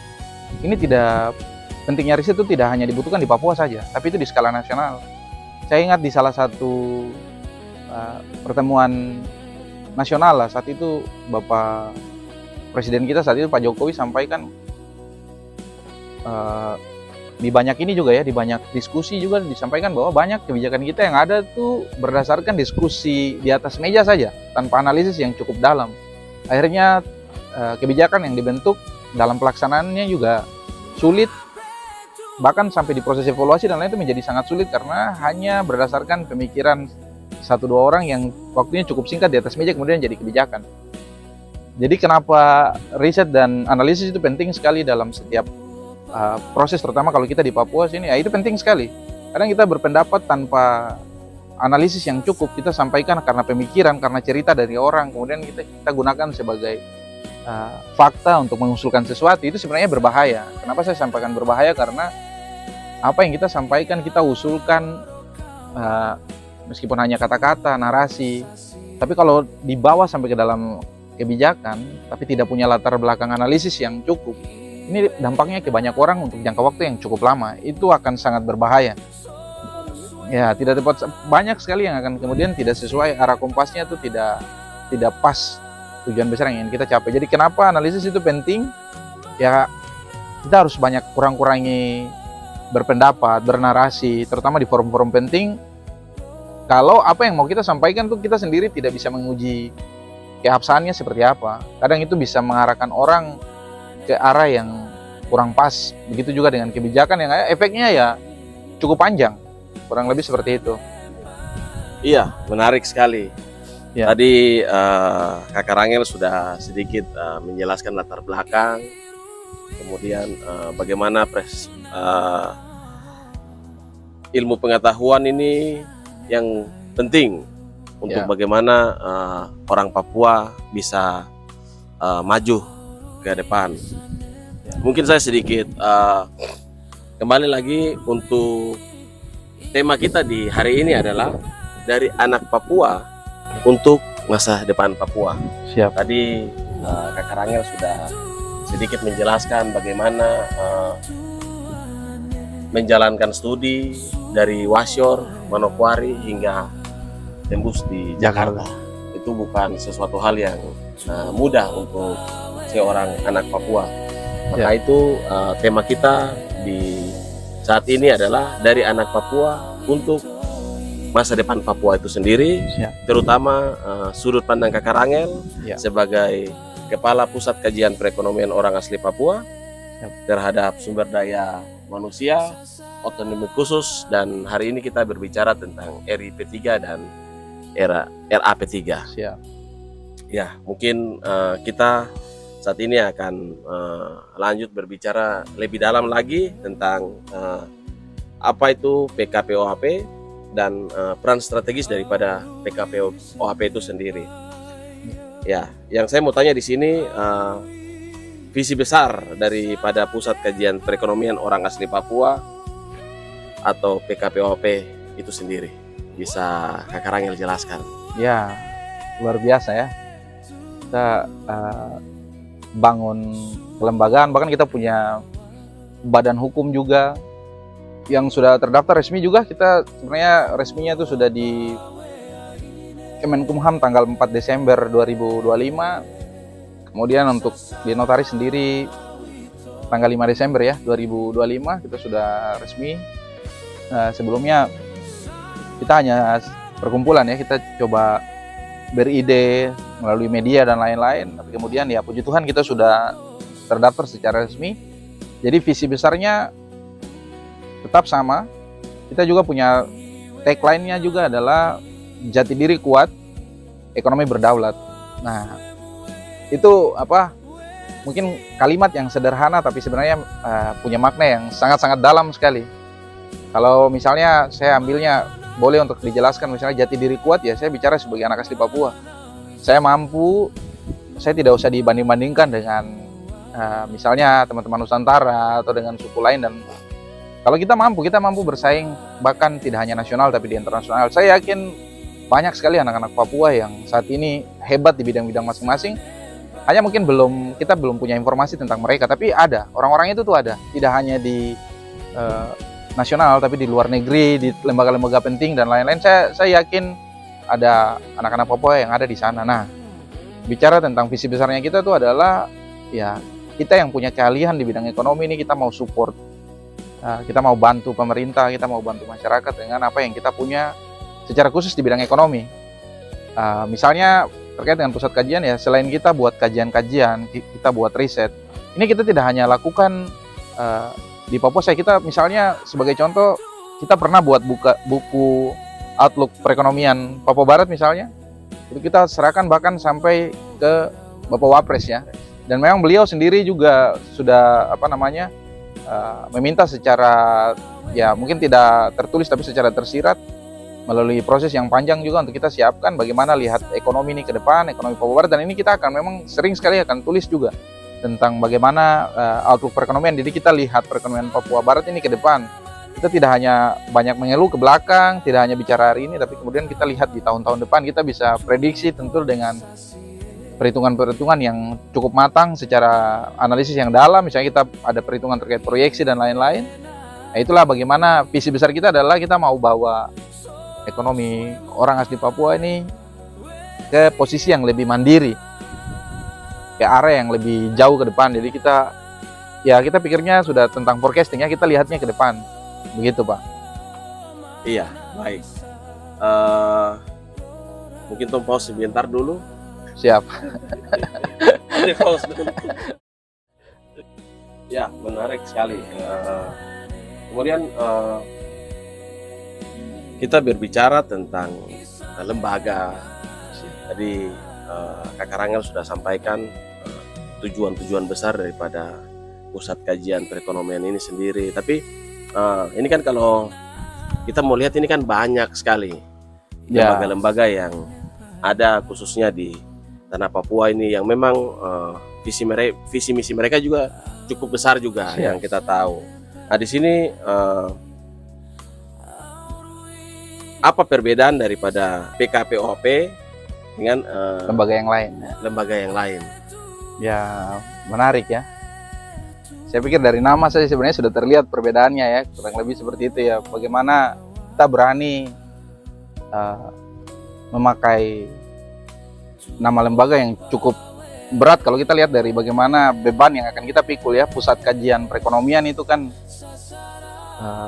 ini tidak pentingnya riset itu tidak hanya dibutuhkan di Papua saja, tapi itu di skala nasional. Saya ingat di salah satu pertemuan nasional lah, saat itu Bapak Presiden kita saat itu Pak Jokowi sampaikan di banyak ini juga ya, di banyak diskusi juga disampaikan bahwa banyak kebijakan kita yang ada tuh berdasarkan diskusi di atas meja saja, tanpa analisis yang cukup dalam. Akhirnya kebijakan yang dibentuk dalam pelaksanaannya juga sulit, bahkan sampai di proses evaluasi dan lain itu menjadi sangat sulit karena hanya berdasarkan pemikiran 1-2 orang yang waktunya cukup singkat di atas meja kemudian jadi kebijakan. Jadi kenapa riset dan analisis itu penting sekali dalam setiap proses, terutama kalau kita di Papua sini, ya itu penting sekali. Kadang kita berpendapat tanpa analisis yang cukup, kita sampaikan karena pemikiran, karena cerita dari orang, kemudian kita gunakan sebagai fakta untuk mengusulkan sesuatu, itu sebenarnya berbahaya. Kenapa saya sampaikan berbahaya? Karena apa yang kita sampaikan, kita usulkan meskipun hanya kata-kata, narasi, tapi kalau dibawa sampai ke dalam kebijakan, tapi tidak punya latar belakang analisis yang cukup, ini dampaknya ke banyak orang untuk jangka waktu yang cukup lama, itu akan sangat berbahaya. Ya, tidak tepat, banyak sekali yang akan kemudian tidak sesuai, arah kompasnya itu tidak pas tujuan besar yang ingin kita capai. Jadi kenapa analisis itu penting? Ya, kita harus banyak kurang-kurangi berpendapat, bernarasi, terutama di forum-forum penting. Kalau apa yang mau kita sampaikan tuh kita sendiri tidak bisa menguji keabsahannya seperti apa. Kadang itu bisa mengarahkan orang ke arah yang kurang pas. Begitu juga dengan kebijakan yang efeknya ya cukup panjang. Kurang lebih seperti itu. Iya, menarik sekali. Ya. Tadi Kakak Rangel sudah sedikit menjelaskan latar belakang, kemudian bagaimana ilmu pengetahuan ini yang penting untuk bagaimana orang Papua bisa maju ke depan. Mungkin saya sedikit kembali lagi untuk tema kita di hari ini adalah dari anak Papua untuk masa depan Papua. Siap. Tadi Kakak Rangel sudah sedikit menjelaskan bagaimana menjalankan studi dari Wasior, Manokwari hingga tembus di Jakarta. Itu bukan sesuatu hal yang mudah untuk seorang anak Papua. Maka itu tema kita di saat ini adalah dari anak Papua untuk masa depan Papua itu sendiri. Terutama sudut pandang Kakak Rangel sebagai Kepala Pusat Kajian Perekonomian Orang Asli Papua terhadap sumber daya manusia, otonomi khusus, dan hari ini kita berbicara tentang RIP3 dan RAP3. Siap. Ya, mungkin kita saat ini akan lanjut berbicara lebih dalam lagi tentang apa itu PKPOHP dan peran strategis daripada PKPOHP itu sendiri. Ya, yang saya mau tanya di sini, visi besar daripada Pusat Kajian Perekonomian Orang Asli Papua atau PKPOHP itu sendiri, bisa Kak Karangel jelaskan? Ya, luar biasa ya. Kita bangun kelembagaan, bahkan kita punya badan hukum juga yang sudah terdaftar resmi juga. Kita sebenarnya resminya itu sudah di Kemenkumham tanggal 4 Desember 2025. Kemudian untuk di notaris sendiri tanggal 5 Desember ya 2025 kita sudah resmi. Sebelumnya kita hanya perkumpulan ya, kita coba beride melalui media dan lain-lain, tapi kemudian ya puji Tuhan kita sudah terdaftar secara resmi. Jadi visi besarnya tetap sama. Kita juga punya tagline-nya juga adalah jati diri kuat, ekonomi berdaulat. Nah, itu mungkin kalimat yang sederhana tapi sebenarnya punya makna yang sangat-sangat dalam sekali. Kalau misalnya saya ambilnya boleh untuk dijelaskan, misalnya jati diri kuat, ya saya bicara sebagai anak asli Papua. Saya mampu, saya tidak usah dibanding-bandingkan dengan misalnya teman-teman Nusantara atau dengan suku lain. Dan kalau kita mampu bersaing bahkan tidak hanya nasional tapi di internasional. Saya yakin banyak sekali anak-anak Papua yang saat ini hebat di bidang-bidang masing-masing. Hanya mungkin kita belum punya informasi tentang mereka, tapi ada, orang-orang itu tuh ada, tidak hanya di nasional tapi di luar negeri, di lembaga-lembaga penting dan lain-lain. Saya yakin ada anak-anak Papua yang ada di sana. Nah, bicara tentang visi besarnya kita tuh adalah ya kita yang punya keahlian di bidang ekonomi ini, kita mau support, kita mau bantu pemerintah, kita mau bantu masyarakat dengan apa yang kita punya secara khusus di bidang ekonomi. Misalnya terkait dengan pusat kajian ya, selain kita buat kajian-kajian, kita buat riset, ini kita tidak hanya lakukan di Papua. Kita misalnya sebagai contoh, kita pernah buat buku outlook perekonomian Papua Barat misalnya, itu kita serahkan bahkan sampai ke Bapak Wapres ya. Dan memang beliau sendiri juga sudah meminta secara ya mungkin tidak tertulis tapi secara tersirat melalui proses yang panjang juga untuk kita siapkan bagaimana lihat ekonomi ini ke depan, ekonomi Papua Barat. Dan ini kita akan memang sering sekali akan tulis juga tentang bagaimana outlook perekonomian. Jadi kita lihat perekonomian Papua Barat ini ke depan. Kita tidak hanya banyak mengeluh ke belakang, tidak hanya bicara hari ini, tapi kemudian kita lihat di tahun-tahun depan. Kita bisa prediksi tentu dengan perhitungan-perhitungan yang cukup matang secara analisis yang dalam. Misalnya kita ada perhitungan terkait proyeksi dan lain-lain. Nah, itulah bagaimana visi besar kita adalah kita mau bawa ekonomi orang asli Papua ini ke posisi yang lebih mandiri, ke area yang lebih jauh ke depan. Jadi kita pikirnya sudah tentang forecasting ya, kita lihatnya ke depan. Begitu Pak. Iya, baik. Mungkin Tom pause sebentar dulu. Siap. Pause dulu. Ya, menarik sekali. Kemudian kita berbicara tentang lembaga. Tadi Kak Karangel sudah sampaikan tujuan-tujuan besar daripada Pusat Kajian Perekonomian ini sendiri. Tapi ini kan kalau kita mau lihat ini kan banyak sekali lembaga-lembaga yang ada khususnya di tanah Papua ini yang memang visi misi mereka juga cukup besar juga yang kita tahu. Nah, di sini apa perbedaan daripada PKPOHP dengan lembaga yang lain? Lembaga yang lain. Ya, menarik ya. Saya pikir dari nama saja sebenarnya sudah terlihat perbedaannya ya, kurang lebih seperti itu ya. Bagaimana kita berani memakai nama lembaga yang cukup berat kalau kita lihat dari bagaimana beban yang akan kita pikul ya. Pusat Kajian Perekonomian itu kan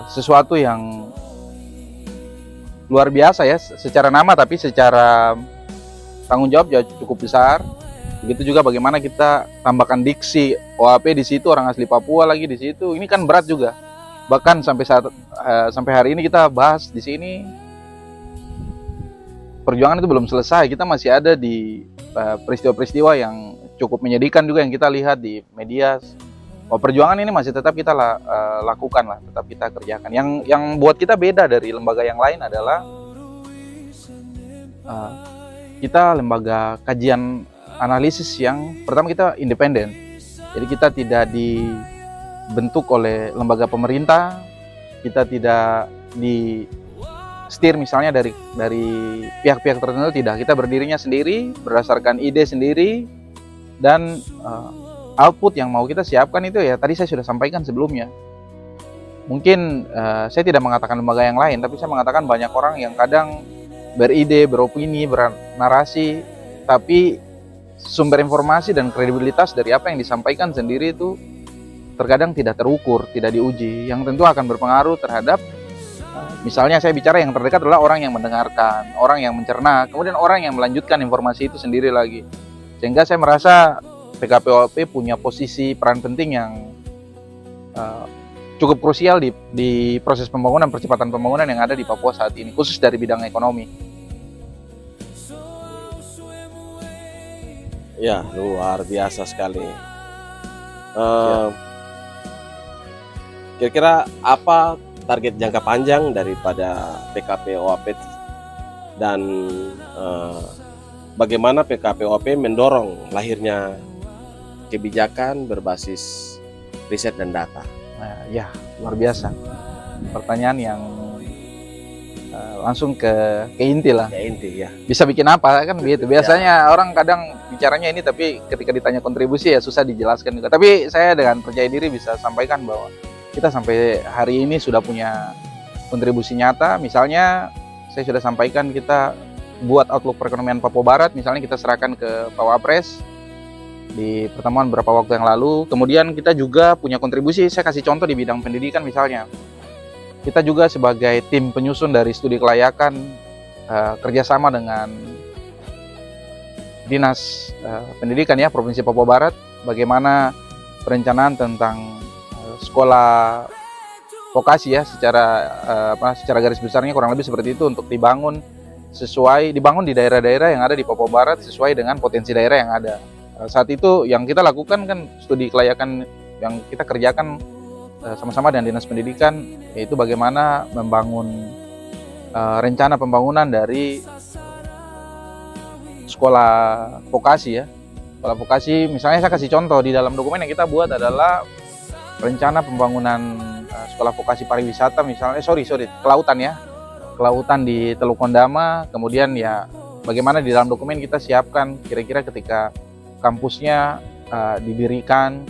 sesuatu yang luar biasa ya secara nama, tapi secara tanggung jawab juga cukup besar. Begitu juga bagaimana kita tambahkan diksi OAP di situ, orang asli Papua lagi di situ. Ini kan berat juga. Bahkan sampai hari ini kita bahas di sini, perjuangan itu belum selesai. Kita masih ada di peristiwa-peristiwa yang cukup menyedihkan juga yang kita lihat di media. Perjuangan ini masih tetap kita lakukan lah, tetap kita kerjakan. Yang buat kita beda dari lembaga yang lain adalah kita lembaga kajian analisis yang pertama kita independen. Jadi kita tidak dibentuk oleh lembaga pemerintah, kita tidak di setir misalnya dari pihak-pihak tertentu, tidak. Kita berdirinya sendiri berdasarkan ide sendiri, dan output yang mau kita siapkan itu ya tadi saya sudah sampaikan sebelumnya. Mungkin saya tidak mengatakan lembaga yang lain, tapi saya mengatakan banyak orang yang kadang beride, beropini, bernarasi, tapi sumber informasi dan kredibilitas dari apa yang disampaikan sendiri itu terkadang tidak terukur, tidak diuji, yang tentu akan berpengaruh terhadap misalnya saya bicara yang terdekat adalah orang yang mendengarkan, orang yang mencerna, kemudian orang yang melanjutkan informasi itu sendiri lagi. Sehingga saya merasa PKPOAP punya posisi peran penting yang cukup krusial di proses pembangunan, percepatan pembangunan yang ada di Papua saat ini, khusus dari bidang ekonomi. Ya, luar biasa sekali. Kira-kira apa target jangka panjang daripada PKPOAP dan bagaimana PKPOAP mendorong lahirnya kebijakan berbasis riset dan data? Ya, luar biasa. Pertanyaan yang langsung ke inti lah. Ya inti ya. Bisa bikin apa kan begitu. Biasanya orang kadang bicaranya ini, tapi ketika ditanya kontribusi ya susah dijelaskan juga. Tapi saya dengan percaya diri bisa sampaikan bahwa kita sampai hari ini sudah punya kontribusi nyata. Misalnya saya sudah sampaikan kita buat outlook perekonomian Papua Barat, misalnya kita serahkan ke Pak Wapres di pertemuan beberapa waktu yang lalu. Kemudian kita juga punya kontribusi, saya kasih contoh di bidang pendidikan misalnya. Kita juga sebagai tim penyusun dari studi kelayakan kerjasama dengan Dinas Pendidikan ya Provinsi Papua Barat, bagaimana perencanaan tentang sekolah vokasi ya secara garis besarnya kurang lebih seperti itu untuk dibangun di daerah-daerah yang ada di Papua Barat sesuai dengan potensi daerah yang ada. Saat itu yang kita lakukan kan studi kelayakan yang kita kerjakan sama-sama dengan Dinas Pendidikan, yaitu bagaimana membangun rencana pembangunan dari sekolah vokasi ya. Sekolah vokasi misalnya saya kasih contoh di dalam dokumen yang kita buat adalah rencana pembangunan sekolah vokasi pariwisata misalnya, kelautan ya. Kelautan di Teluk Kondama, kemudian ya bagaimana di dalam dokumen kita siapkan kira-kira ketika kampusnya didirikan,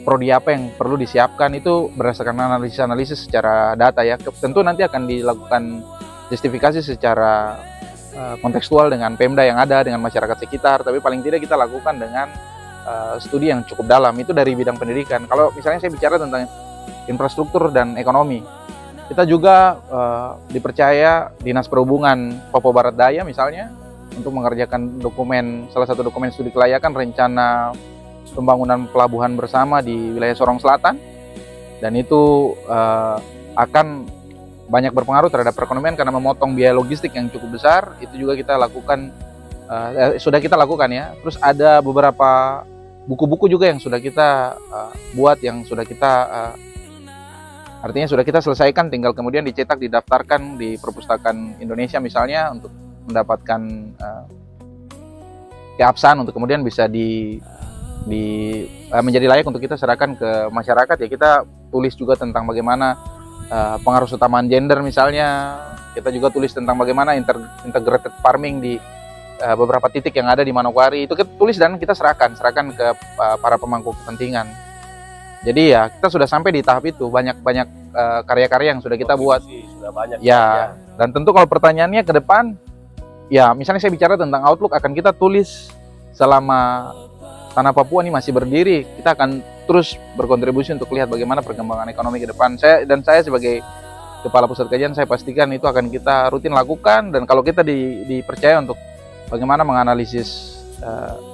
prodi apa yang perlu disiapkan, itu berdasarkan analisis secara data ya. Tentu nanti akan dilakukan justifikasi secara kontekstual dengan Pemda yang ada, dengan masyarakat sekitar, tapi paling tidak kita lakukan dengan studi yang cukup dalam, itu dari bidang pendidikan. Kalau misalnya saya bicara tentang infrastruktur dan ekonomi, kita juga dipercaya Dinas Perhubungan Papua Barat Daya misalnya untuk mengerjakan salah satu dokumen studi kelayakan rencana pembangunan pelabuhan bersama di wilayah Sorong Selatan, dan itu akan banyak berpengaruh terhadap perekonomian karena memotong biaya logistik yang cukup besar. Itu juga kita lakukan, sudah kita lakukan ya. Terus ada beberapa buku-buku juga yang sudah kita buat, yang sudah kita artinya sudah kita selesaikan, tinggal kemudian dicetak, didaftarkan di Perpustakaan Indonesia misalnya untuk mendapatkan keabsahan untuk kemudian bisa menjadi layak untuk kita serahkan ke masyarakat ya. Kita tulis juga tentang bagaimana pengaruh utamaan gender misalnya. Kita juga tulis tentang bagaimana integrated farming di beberapa titik yang ada di Manokwari. Itu kita tulis dan kita serahkan ke para pemangku kepentingan. Jadi ya kita sudah sampai di tahap itu, banyak karya-karya yang sudah kita buat. Sudah banyak ya. Dan tentu kalau pertanyaannya ke depan, ya misalnya saya bicara tentang outlook, akan kita tulis selama tanah Papua ini masih berdiri, kita akan terus berkontribusi untuk lihat bagaimana perkembangan ekonomi ke depan. Saya sebagai Kepala Pusat Kajian, saya pastikan itu akan kita rutin lakukan. Dan kalau kita dipercaya untuk bagaimana menganalisis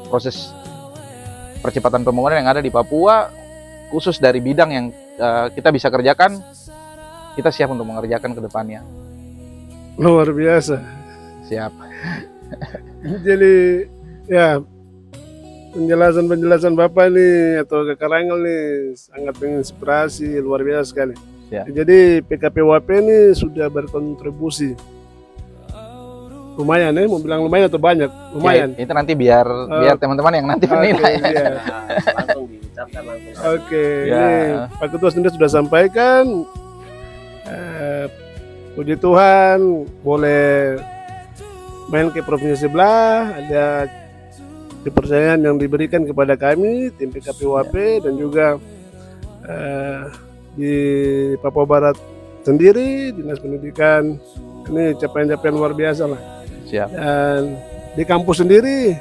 proses percepatan pembangunan yang ada di Papua, khusus dari bidang yang kita bisa kerjakan, kita siap untuk mengerjakan ke depannya. Luar biasa. Siap. Jadi ya, penjelasan Bapak nih atau Kakak Rangel nih sangat menginspirasi, luar biasa sekali. Ya. Jadi PKPWP ini sudah berkontribusi lumayan ya, mau bilang lumayan atau banyak? Lumayan. Ya, itu nanti biar teman-teman yang nanti menilai. Oke, iya. Langsung diucapkan langsung. Oke, Ya. ini Pak Ketua sendiri sudah sampaikan. Puji Tuhan, boleh main ke provinsi sebelah, ada kepercayaan yang diberikan kepada kami tim PKPWP dan juga di Papua Barat sendiri Dinas Pendidikan, ini capaian-capaian luar biasa lah. Siap. Dan di kampus sendiri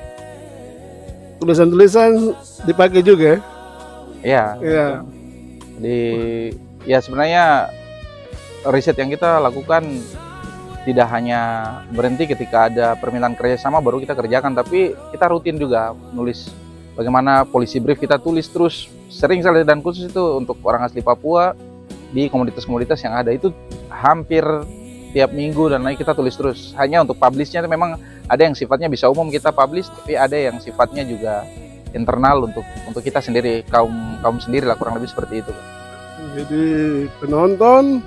tulisan-tulisan dipakai juga. Iya. Ya, Ya sebenarnya riset yang kita lakukan tidak hanya berhenti ketika ada permintaan kerjasama baru kita kerjakan, tapi kita rutin juga nulis bagaimana policy brief, kita tulis terus sering sekali, dan khusus itu untuk orang asli Papua di komunitas-komunitas yang ada itu hampir tiap minggu, dan kita tulis terus. Hanya untuk publishnya itu memang ada yang sifatnya bisa umum kita publish, tapi ada yang sifatnya juga internal untuk kita sendiri, kaum sendiri lah, kurang lebih seperti itu. jadi penonton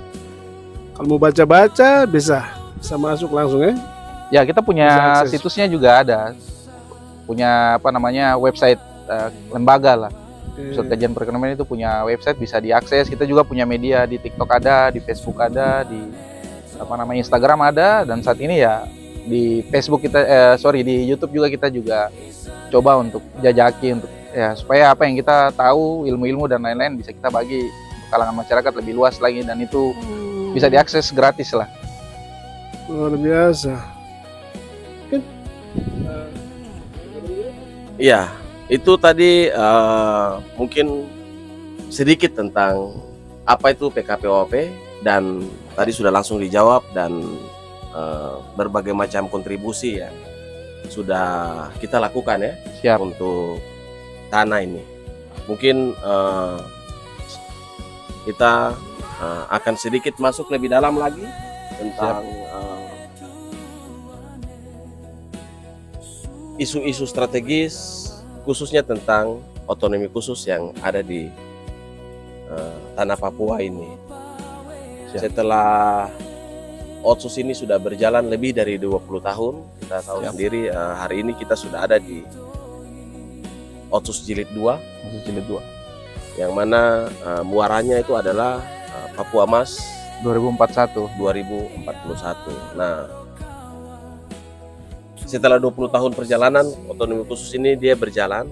kalau mau baca-baca bisa masuk langsung ya. Ya, kita Bisa punya akses. situsnya juga ada, punya website lembaga lah. Pusat Kajian Perekonomian itu punya website, bisa diakses. Kita juga punya media di TikTok ada, di Facebook ada, di Instagram ada, dan saat ini ya di Facebook kita di YouTube juga kita juga coba untuk jajaki untuk ya supaya apa yang kita tahu, ilmu-ilmu dan lain-lain bisa kita bagi untuk kalangan masyarakat lebih luas lagi, dan itu bisa diakses gratis lah. Luar biasa. Iya, itu tadi mungkin sedikit tentang apa itu PKPWP, dan tadi sudah langsung dijawab, dan berbagai macam kontribusi yang sudah kita lakukan ya. Siap. Untuk tanah ini. Mungkin kita akan sedikit masuk lebih dalam lagi tentang isu-isu strategis, khususnya tentang otonomi khusus yang ada di tanah Papua ini. Siap. Setelah Otsus ini sudah berjalan lebih dari 20 tahun, kita tahu Siap. sendiri hari ini kita sudah ada di Otsus Jilid 2, Masih jilid 2. yang mana muaranya itu adalah Papua Mas 2041. 2041. Nah, setelah 20 tahun perjalanan otonomi khusus ini dia berjalan,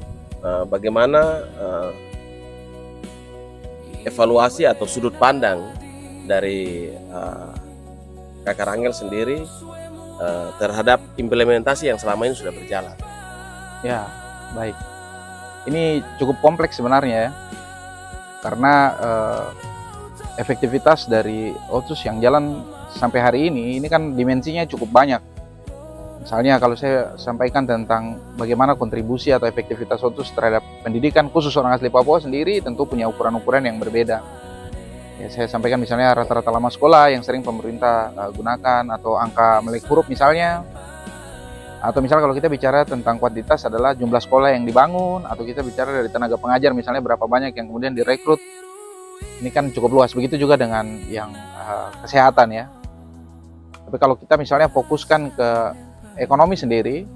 bagaimana evaluasi atau sudut pandang dari Kakak Rangel sendiri terhadap implementasi yang selama ini sudah berjalan. Ya, baik. Ini cukup kompleks sebenarnya ya, karena efektivitas dari Otsus yang jalan sampai hari ini kan dimensinya cukup banyak. Misalnya kalau saya sampaikan tentang bagaimana kontribusi atau efektivitas Otsus terhadap pendidikan khusus orang asli Papua sendiri, tentu punya ukuran-ukuran yang berbeda. Ya, saya sampaikan misalnya rata-rata lama sekolah yang sering pemerintah gunakan, atau angka melek huruf misalnya. Atau misalnya kalau kita bicara tentang kuantitas adalah jumlah sekolah yang dibangun, atau kita bicara dari tenaga pengajar misalnya berapa banyak yang kemudian direkrut. Ini kan cukup luas. Begitu juga dengan yang kesehatan ya. Tapi kalau kita misalnya fokuskan ke ekonomi sendiri,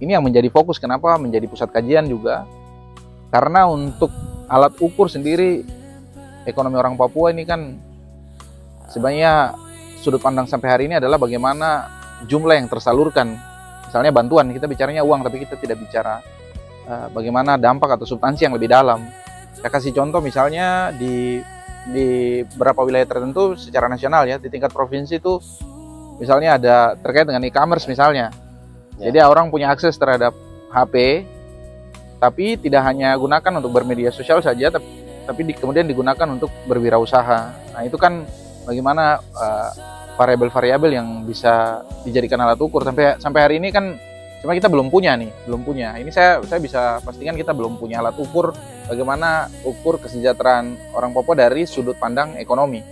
ini yang menjadi fokus. Kenapa menjadi pusat kajian juga? Karena untuk alat ukur sendiri ekonomi orang Papua ini kan sebenarnya sudut pandang sampai hari ini adalah bagaimana jumlah yang tersalurkan. Misalnya bantuan, kita bicaranya uang, tapi kita tidak bicara bagaimana dampak atau substansi yang lebih dalam. Saya kasih contoh misalnya di beberapa wilayah tertentu secara nasional ya, di tingkat provinsi itu misalnya ada terkait dengan e-commerce misalnya. Ya. Jadi orang punya akses terhadap HP, tapi tidak hanya gunakan untuk bermedia sosial saja, tapi kemudian digunakan untuk berwirausaha. Nah itu kan bagaimana variabel-variabel yang bisa dijadikan alat ukur. Sampai hari ini kan Cuma kita belum punya nih, belum punya. Ini saya bisa pastikan kita belum punya alat ukur bagaimana ukur kesejahteraan orang Papua dari sudut pandang ekonomi.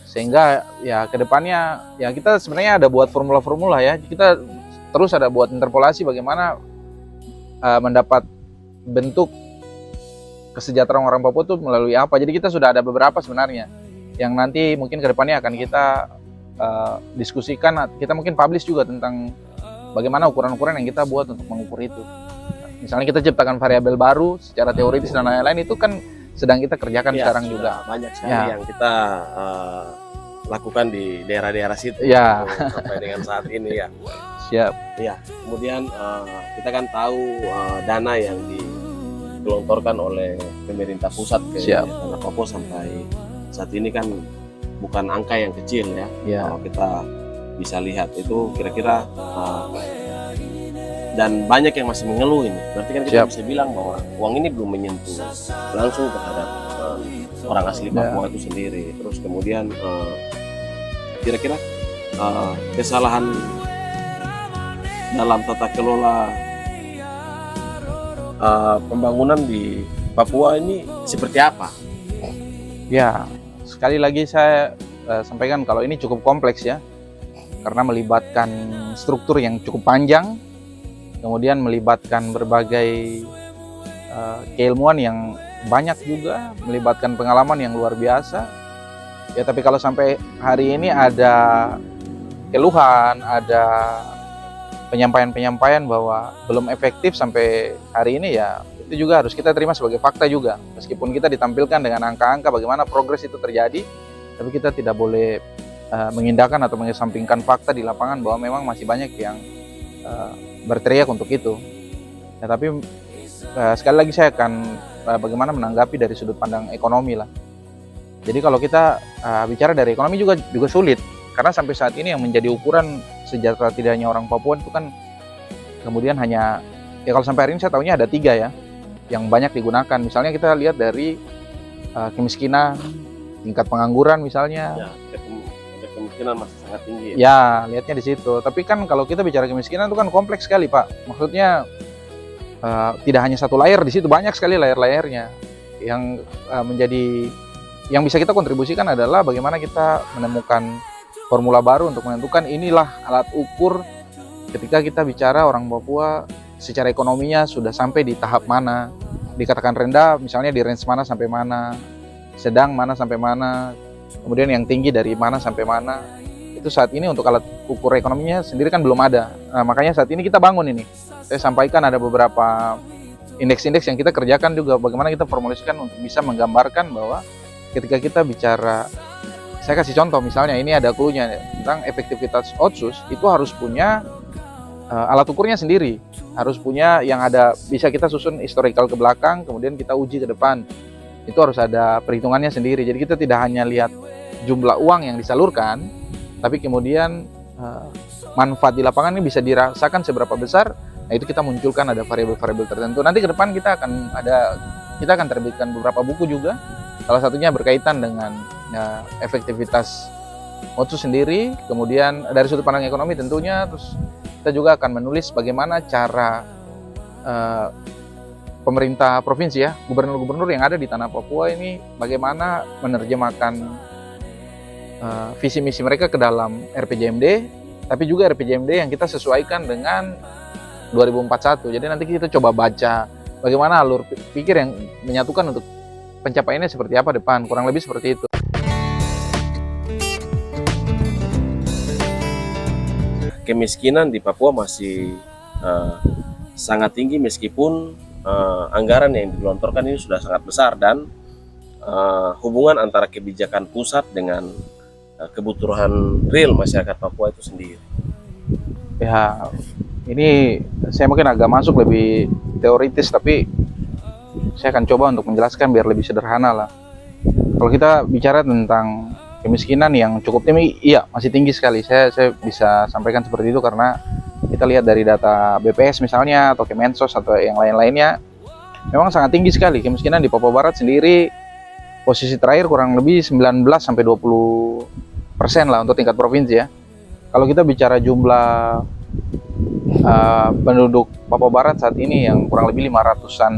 Sehingga ya kedepannya ya kita sebenarnya ada buat formula-formula ya. Kita terus ada buat interpolasi bagaimana mendapat bentuk kesejahteraan orang Papua itu melalui apa. Jadi kita sudah ada beberapa sebenarnya yang nanti mungkin kedepannya akan kita diskusikan. Kita mungkin publish juga tentang bagaimana ukuran-ukuran yang kita buat untuk mengukur itu. Misalnya kita ciptakan variabel baru secara teoritis dan lain-lain, itu kan sedang kita kerjakan sekarang juga. Banyak sekali yang kita lakukan di daerah-daerah situ sampai dengan saat ini ya. Siap. Ya, kemudian kita kan tahu dana yang digelontorkan oleh pemerintah pusat ke tanah Papua sampai saat ini kan bukan angka yang kecil ya. Kalau kita bisa lihat itu kira-kira dan banyak yang masih mengeluh ini. Berarti kan kita bisa bilang bahwa uang ini belum menyentuh langsung terhadap orang asli Papua itu sendiri. Terus kemudian kira-kira kesalahan dalam tata kelola pembangunan di Papua ini seperti apa? Ya, sekali lagi saya sampaikan kalau ini cukup kompleks ya. Karena melibatkan struktur yang cukup panjang, kemudian melibatkan berbagai keilmuan yang banyak juga, melibatkan pengalaman yang luar biasa. Ya, tapi kalau sampai hari ini ada keluhan, ada penyampaian-penyampaian bahwa belum efektif sampai hari ini, ya itu juga harus kita terima sebagai fakta juga. Meskipun kita ditampilkan dengan angka-angka bagaimana progres itu terjadi, tapi kita tidak boleh mengindahkan atau mengesampingkan fakta di lapangan bahwa memang masih banyak yang berteriak untuk itu. Ya, tapi sekali lagi saya akan bagaimana menanggapi dari sudut pandang ekonomi lah. Jadi kalau kita bicara dari ekonomi juga sulit, karena sampai saat ini yang menjadi ukuran sejahtera tidaknya orang Papua itu kan kemudian hanya ya kalau sampai hari ini saya tahunya ada 3 ya yang banyak digunakan. Misalnya kita lihat dari kemiskinan, tingkat pengangguran misalnya. Kemungkinan masih sangat tinggi ya lihatnya di situ. Tapi kan kalau kita bicara kemiskinan itu kan kompleks sekali Pak. Maksudnya tidak hanya satu layer, di situ banyak sekali layer-layernya. Yang menjadi yang bisa kita kontribusikan adalah bagaimana kita menemukan formula baru untuk menentukan inilah alat ukur ketika kita bicara orang Papua secara ekonominya sudah sampai di tahap mana. Dikatakan rendah misalnya di range mana sampai mana, sedang mana sampai mana, kemudian yang tinggi dari mana sampai mana. Itu saat ini untuk alat ukur ekonominya sendiri kan belum ada. Nah, makanya saat ini kita bangun ini. Saya sampaikan ada beberapa indeks-indeks yang kita kerjakan juga bagaimana kita formulasikan untuk bisa menggambarkan bahwa ketika kita bicara, saya kasih contoh misalnya ini ada clue-nya tentang efektivitas otsus, itu harus punya alat ukurnya sendiri. Harus punya yang ada bisa kita susun historical ke belakang, kemudian kita uji ke depan. Itu harus ada perhitungannya sendiri. Jadi kita tidak hanya lihat jumlah uang yang disalurkan, tapi kemudian manfaat di lapangan ini bisa dirasakan seberapa besar. Nah itu kita munculkan ada variabel-variabel tertentu. Nanti ke depan kita akan terbitkan beberapa buku juga. Salah satunya berkaitan dengan efektivitas otsus sendiri, kemudian dari sudut pandang ekonomi tentunya. Terus kita juga akan menulis bagaimana cara pemerintah provinsi ya, gubernur-gubernur yang ada di tanah Papua ini bagaimana menerjemahkan visi misi mereka ke dalam RPJMD, tapi juga RPJMD yang kita sesuaikan dengan 2041. Jadi nanti kita coba baca bagaimana alur pikir yang menyatukan untuk pencapaiannya seperti apa depan, kurang lebih seperti itu. Kemiskinan di Papua masih sangat tinggi meskipun anggaran yang digelontorkan ini sudah sangat besar dan hubungan antara kebijakan pusat dengan kebutuhan real masyarakat Papua itu sendiri. Ya, ini saya mungkin agak masuk lebih teoritis, tapi saya akan coba untuk menjelaskan biar lebih sederhana lah. Kalau kita bicara tentang kemiskinan yang cukup tinggi, iya masih tinggi sekali. Saya bisa sampaikan seperti itu karena kita lihat dari data BPS misalnya atau Kemensos atau yang lain-lainnya, memang sangat tinggi sekali kemiskinan di Papua Barat sendiri. Posisi terakhir kurang lebih 19-20% lah untuk tingkat provinsi ya. Kalau kita bicara jumlah penduduk Papua Barat saat ini yang kurang lebih 500-an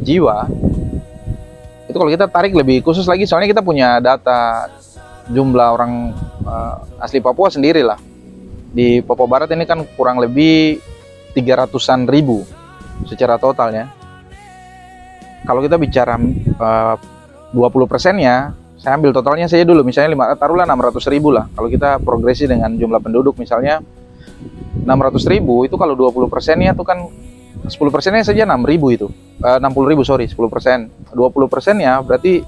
jiwa. Itu kalau kita tarik lebih khusus lagi, soalnya kita punya data jumlah orang asli Papua sendiri lah. Di Papua Barat ini kan kurang lebih 300-an ribu secara totalnya. Kalau kita bicara 20%-nya, saya ambil totalnya saja dulu, misalnya taruhlah 600 ribu lah. Kalau kita progresi dengan jumlah penduduk misalnya 600 ribu, itu kalau 20%-nya itu kan 10%-nya saja 6 ribu itu. 60 ribu, sorry, 10%. 20%-nya berarti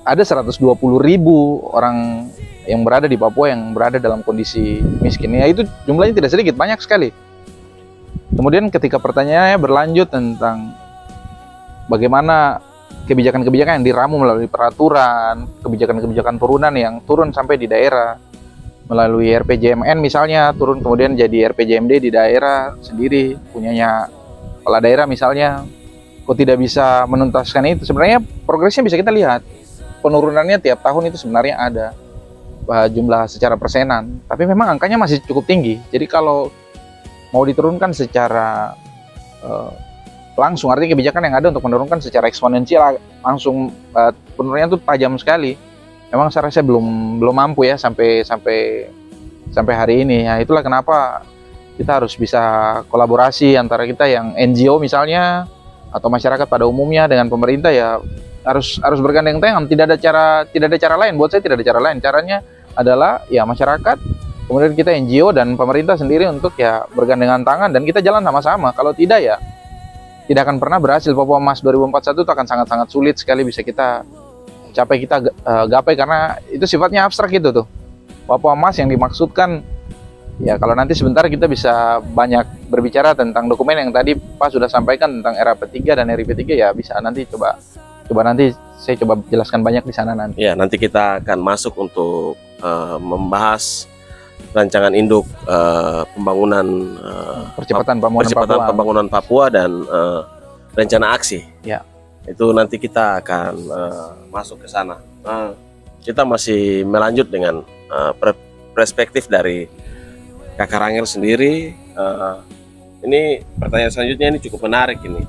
ada 120 ribu orang yang berada di Papua yang berada dalam kondisi miskin. Ya itu jumlahnya tidak sedikit, banyak sekali. Kemudian ketika pertanyaannya berlanjut tentang bagaimana kebijakan-kebijakan yang diramu melalui peraturan, kebijakan-kebijakan turunan yang turun sampai di daerah, melalui RPJMN misalnya, turun kemudian jadi RPJMD di daerah sendiri, punyanya kepala daerah misalnya, kok tidak bisa menuntaskan itu. Sebenarnya progresnya bisa kita lihat, penurunannya tiap tahun itu sebenarnya ada jumlah secara persenan, tapi memang angkanya masih cukup tinggi. Jadi kalau mau diturunkan secara langsung, artinya kebijakan yang ada untuk menurunkan secara eksponensial langsung, penurunannya itu tajam sekali. Memang saya rasa belum mampu ya sampai hari ini. Ya itulah kenapa kita harus bisa kolaborasi antara kita yang NGO misalnya atau masyarakat pada umumnya dengan pemerintah, ya harus bergandeng tangan. Tidak ada cara lain. Buat saya tidak ada cara lain. Caranya adalah ya masyarakat, kemudian kita NGO dan pemerintah sendiri untuk ya bergandengan tangan dan kita jalan sama-sama. Kalau tidak ya tidak akan pernah berhasil. Papua Emas 2041 itu akan sangat-sangat sulit sekali bisa kita capai, kita gapai, karena itu sifatnya abstrak gitu tuh. Papua Emas yang dimaksudkan ya kalau nanti sebentar kita bisa banyak berbicara tentang dokumen yang tadi Pak sudah sampaikan tentang RAP3 dan RIP3, ya bisa nanti coba nanti saya coba jelaskan banyak di sana nanti. Ya, nanti kita akan masuk untuk membahas rancangan induk pembangunan Percepatan pembangunan Papua dan rencana aksi. Ya. Itu nanti kita akan masuk ke sana. Kita masih melanjut dengan perspektif dari Kakak Rangel sendiri. Ini pertanyaan selanjutnya ini cukup menarik ini.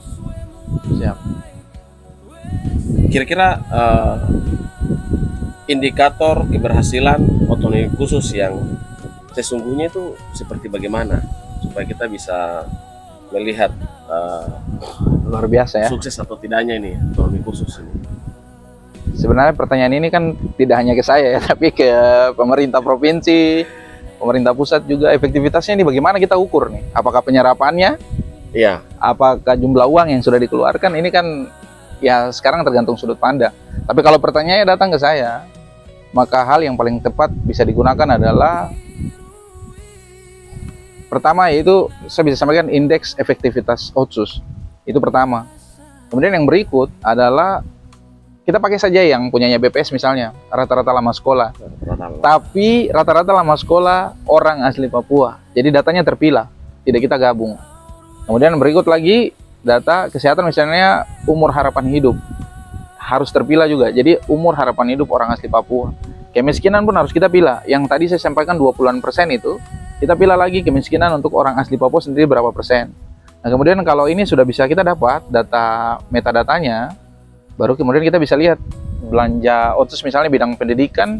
Siap. Kira-kira indikator keberhasilan otonomi khusus yang sesungguhnya itu seperti bagaimana supaya kita bisa melihat Luar biasa ya. sukses atau tidaknya ini otonomi khusus ini. Sebenarnya pertanyaan ini kan tidak hanya ke saya ya, tapi ke pemerintah provinsi, pemerintah pusat juga. Efektivitasnya ini bagaimana kita ukur nih? Apakah penyerapannya? Iya. Apakah jumlah uang yang sudah dikeluarkan? Ini kan ya sekarang tergantung sudut pandang. Tapi kalau pertanyaannya datang ke saya, maka hal yang paling tepat bisa digunakan adalah pertama, yaitu saya bisa sampaikan indeks efektivitas otsus. Itu pertama. Kemudian yang berikut adalah kita pakai saja yang punyanya BPS misalnya, rata-rata lama sekolah. Tapi rata-rata lama sekolah orang asli Papua. Jadi datanya terpilah, tidak kita gabung. Kemudian berikut lagi data kesehatan misalnya umur harapan hidup. Harus terpilah juga. Jadi umur harapan hidup orang asli Papua. Kemiskinan pun harus kita pilih. Yang tadi saya sampaikan 20% itu, kita pilih lagi kemiskinan untuk orang asli Papua sendiri berapa persen. Nah kemudian kalau ini sudah bisa kita dapat data metadatanya, baru kemudian kita bisa lihat belanja otsus misalnya bidang pendidikan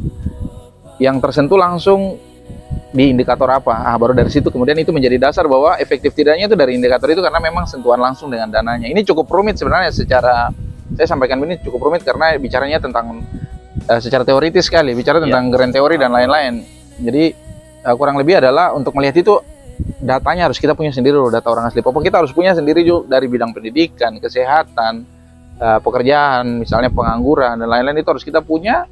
yang tersentuh langsung di indikator apa. Baru dari situ kemudian itu menjadi dasar bahwa efektif tidaknya itu dari indikator itu karena memang sentuhan langsung dengan dananya. Ini cukup rumit sebenarnya, secara saya sampaikan ini cukup rumit karena bicaranya tentang secara teoritis sekali, bicara tentang grand teori dan lain-lain. Jadi kurang lebih adalah untuk melihat itu datanya harus kita punya sendiri loh, data orang asli Papua. Kita harus punya sendiri juga dari bidang pendidikan, kesehatan, pekerjaan, misalnya pengangguran dan lain-lain, itu harus kita punya.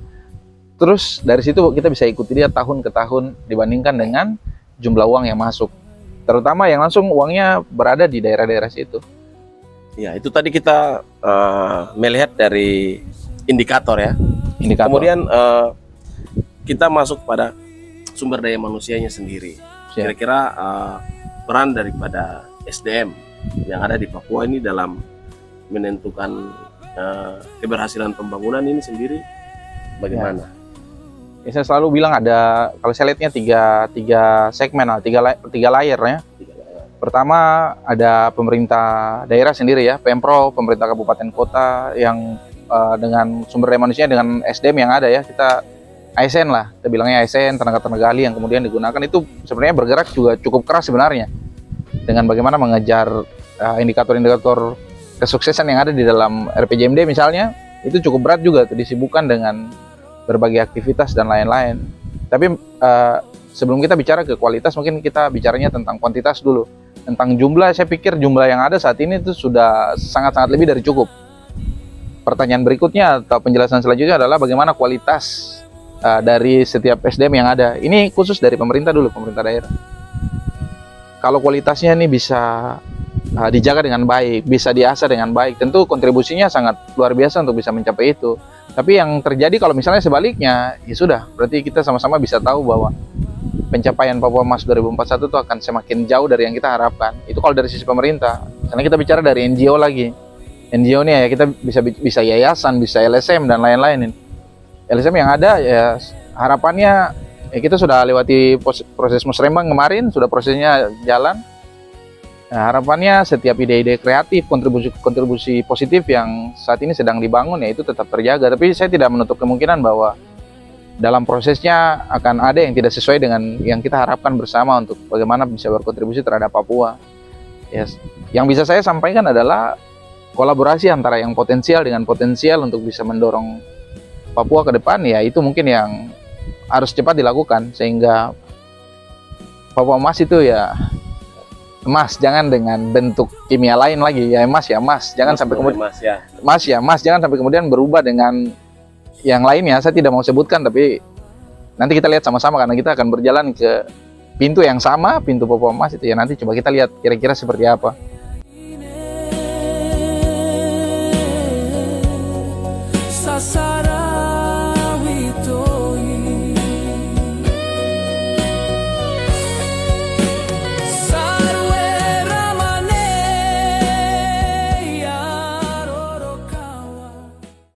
Terus dari situ kita bisa ikuti dia tahun ke tahun dibandingkan dengan jumlah uang yang masuk. Terutama yang langsung uangnya berada di daerah-daerah situ. Ya, itu tadi kita melihat dari indikator ya. Indikator. Kemudian kita masuk pada sumber daya manusianya sendiri. Kira-kira peran daripada SDM yang ada di Papua ini dalam menentukan keberhasilan pembangunan ini sendiri bagaimana? Ya, saya selalu bilang ada, kalau saya lihatnya tiga segmen lah, tiga layer ya. Pertama ada pemerintah daerah sendiri ya, Pemprov, pemerintah kabupaten kota yang dengan sumber daya manusia dengan SDM yang ada ya, kita ASN lah, kita bilangnya ASN, tenaga-tenaga ahli yang kemudian digunakan itu sebenarnya bergerak juga cukup keras sebenarnya dengan bagaimana mengejar indikator-indikator kesuksesan yang ada di dalam RPJMD misalnya, itu cukup berat juga tuh, disibukkan dengan berbagai aktivitas dan lain-lain. Tapi sebelum kita bicara ke kualitas, mungkin kita bicaranya tentang kuantitas dulu. Tentang jumlah, saya pikir jumlah yang ada saat ini itu sudah sangat-sangat lebih dari cukup. Pertanyaan berikutnya atau penjelasan selanjutnya adalah bagaimana kualitas dari setiap SDM yang ada. Ini khusus dari pemerintah dulu, pemerintah daerah. Kalau kualitasnya ini bisa dijaga dengan baik, bisa diasah dengan baik, tentu kontribusinya sangat luar biasa untuk bisa mencapai itu. Tapi yang terjadi kalau misalnya sebaliknya, ya sudah, berarti kita sama-sama bisa tahu bahwa pencapaian Papua Mas 2041 itu akan semakin jauh dari yang kita harapkan. Itu kalau dari sisi pemerintah. Karena kita bicara dari NGO lagi. NGO ini ya kita bisa yayasan, bisa LSM dan lain-lain. LSM yang ada ya harapannya ya kita sudah lewati proses musrembang kemarin, sudah prosesnya jalan. Nah, harapannya setiap ide-ide kreatif, kontribusi positif yang saat ini sedang dibangun ya itu tetap terjaga. Tapi saya tidak menutup kemungkinan bahwa dalam prosesnya akan ada yang tidak sesuai dengan yang kita harapkan bersama untuk bagaimana bisa berkontribusi terhadap Papua. Yes. Yang bisa saya sampaikan adalah kolaborasi antara yang potensial dengan potensial untuk bisa mendorong Papua ke depan ya itu mungkin yang harus cepat dilakukan sehingga Papua Emas itu ya emas, jangan dengan bentuk kimia lain lagi ya emas, jangan sampai kemudian emas jangan sampai kemudian berubah dengan yang lainnya. Saya tidak mau sebutkan tapi nanti kita lihat sama-sama karena kita akan berjalan ke pintu yang sama, pintu Papua Emas itu ya, nanti coba kita lihat kira-kira seperti apa.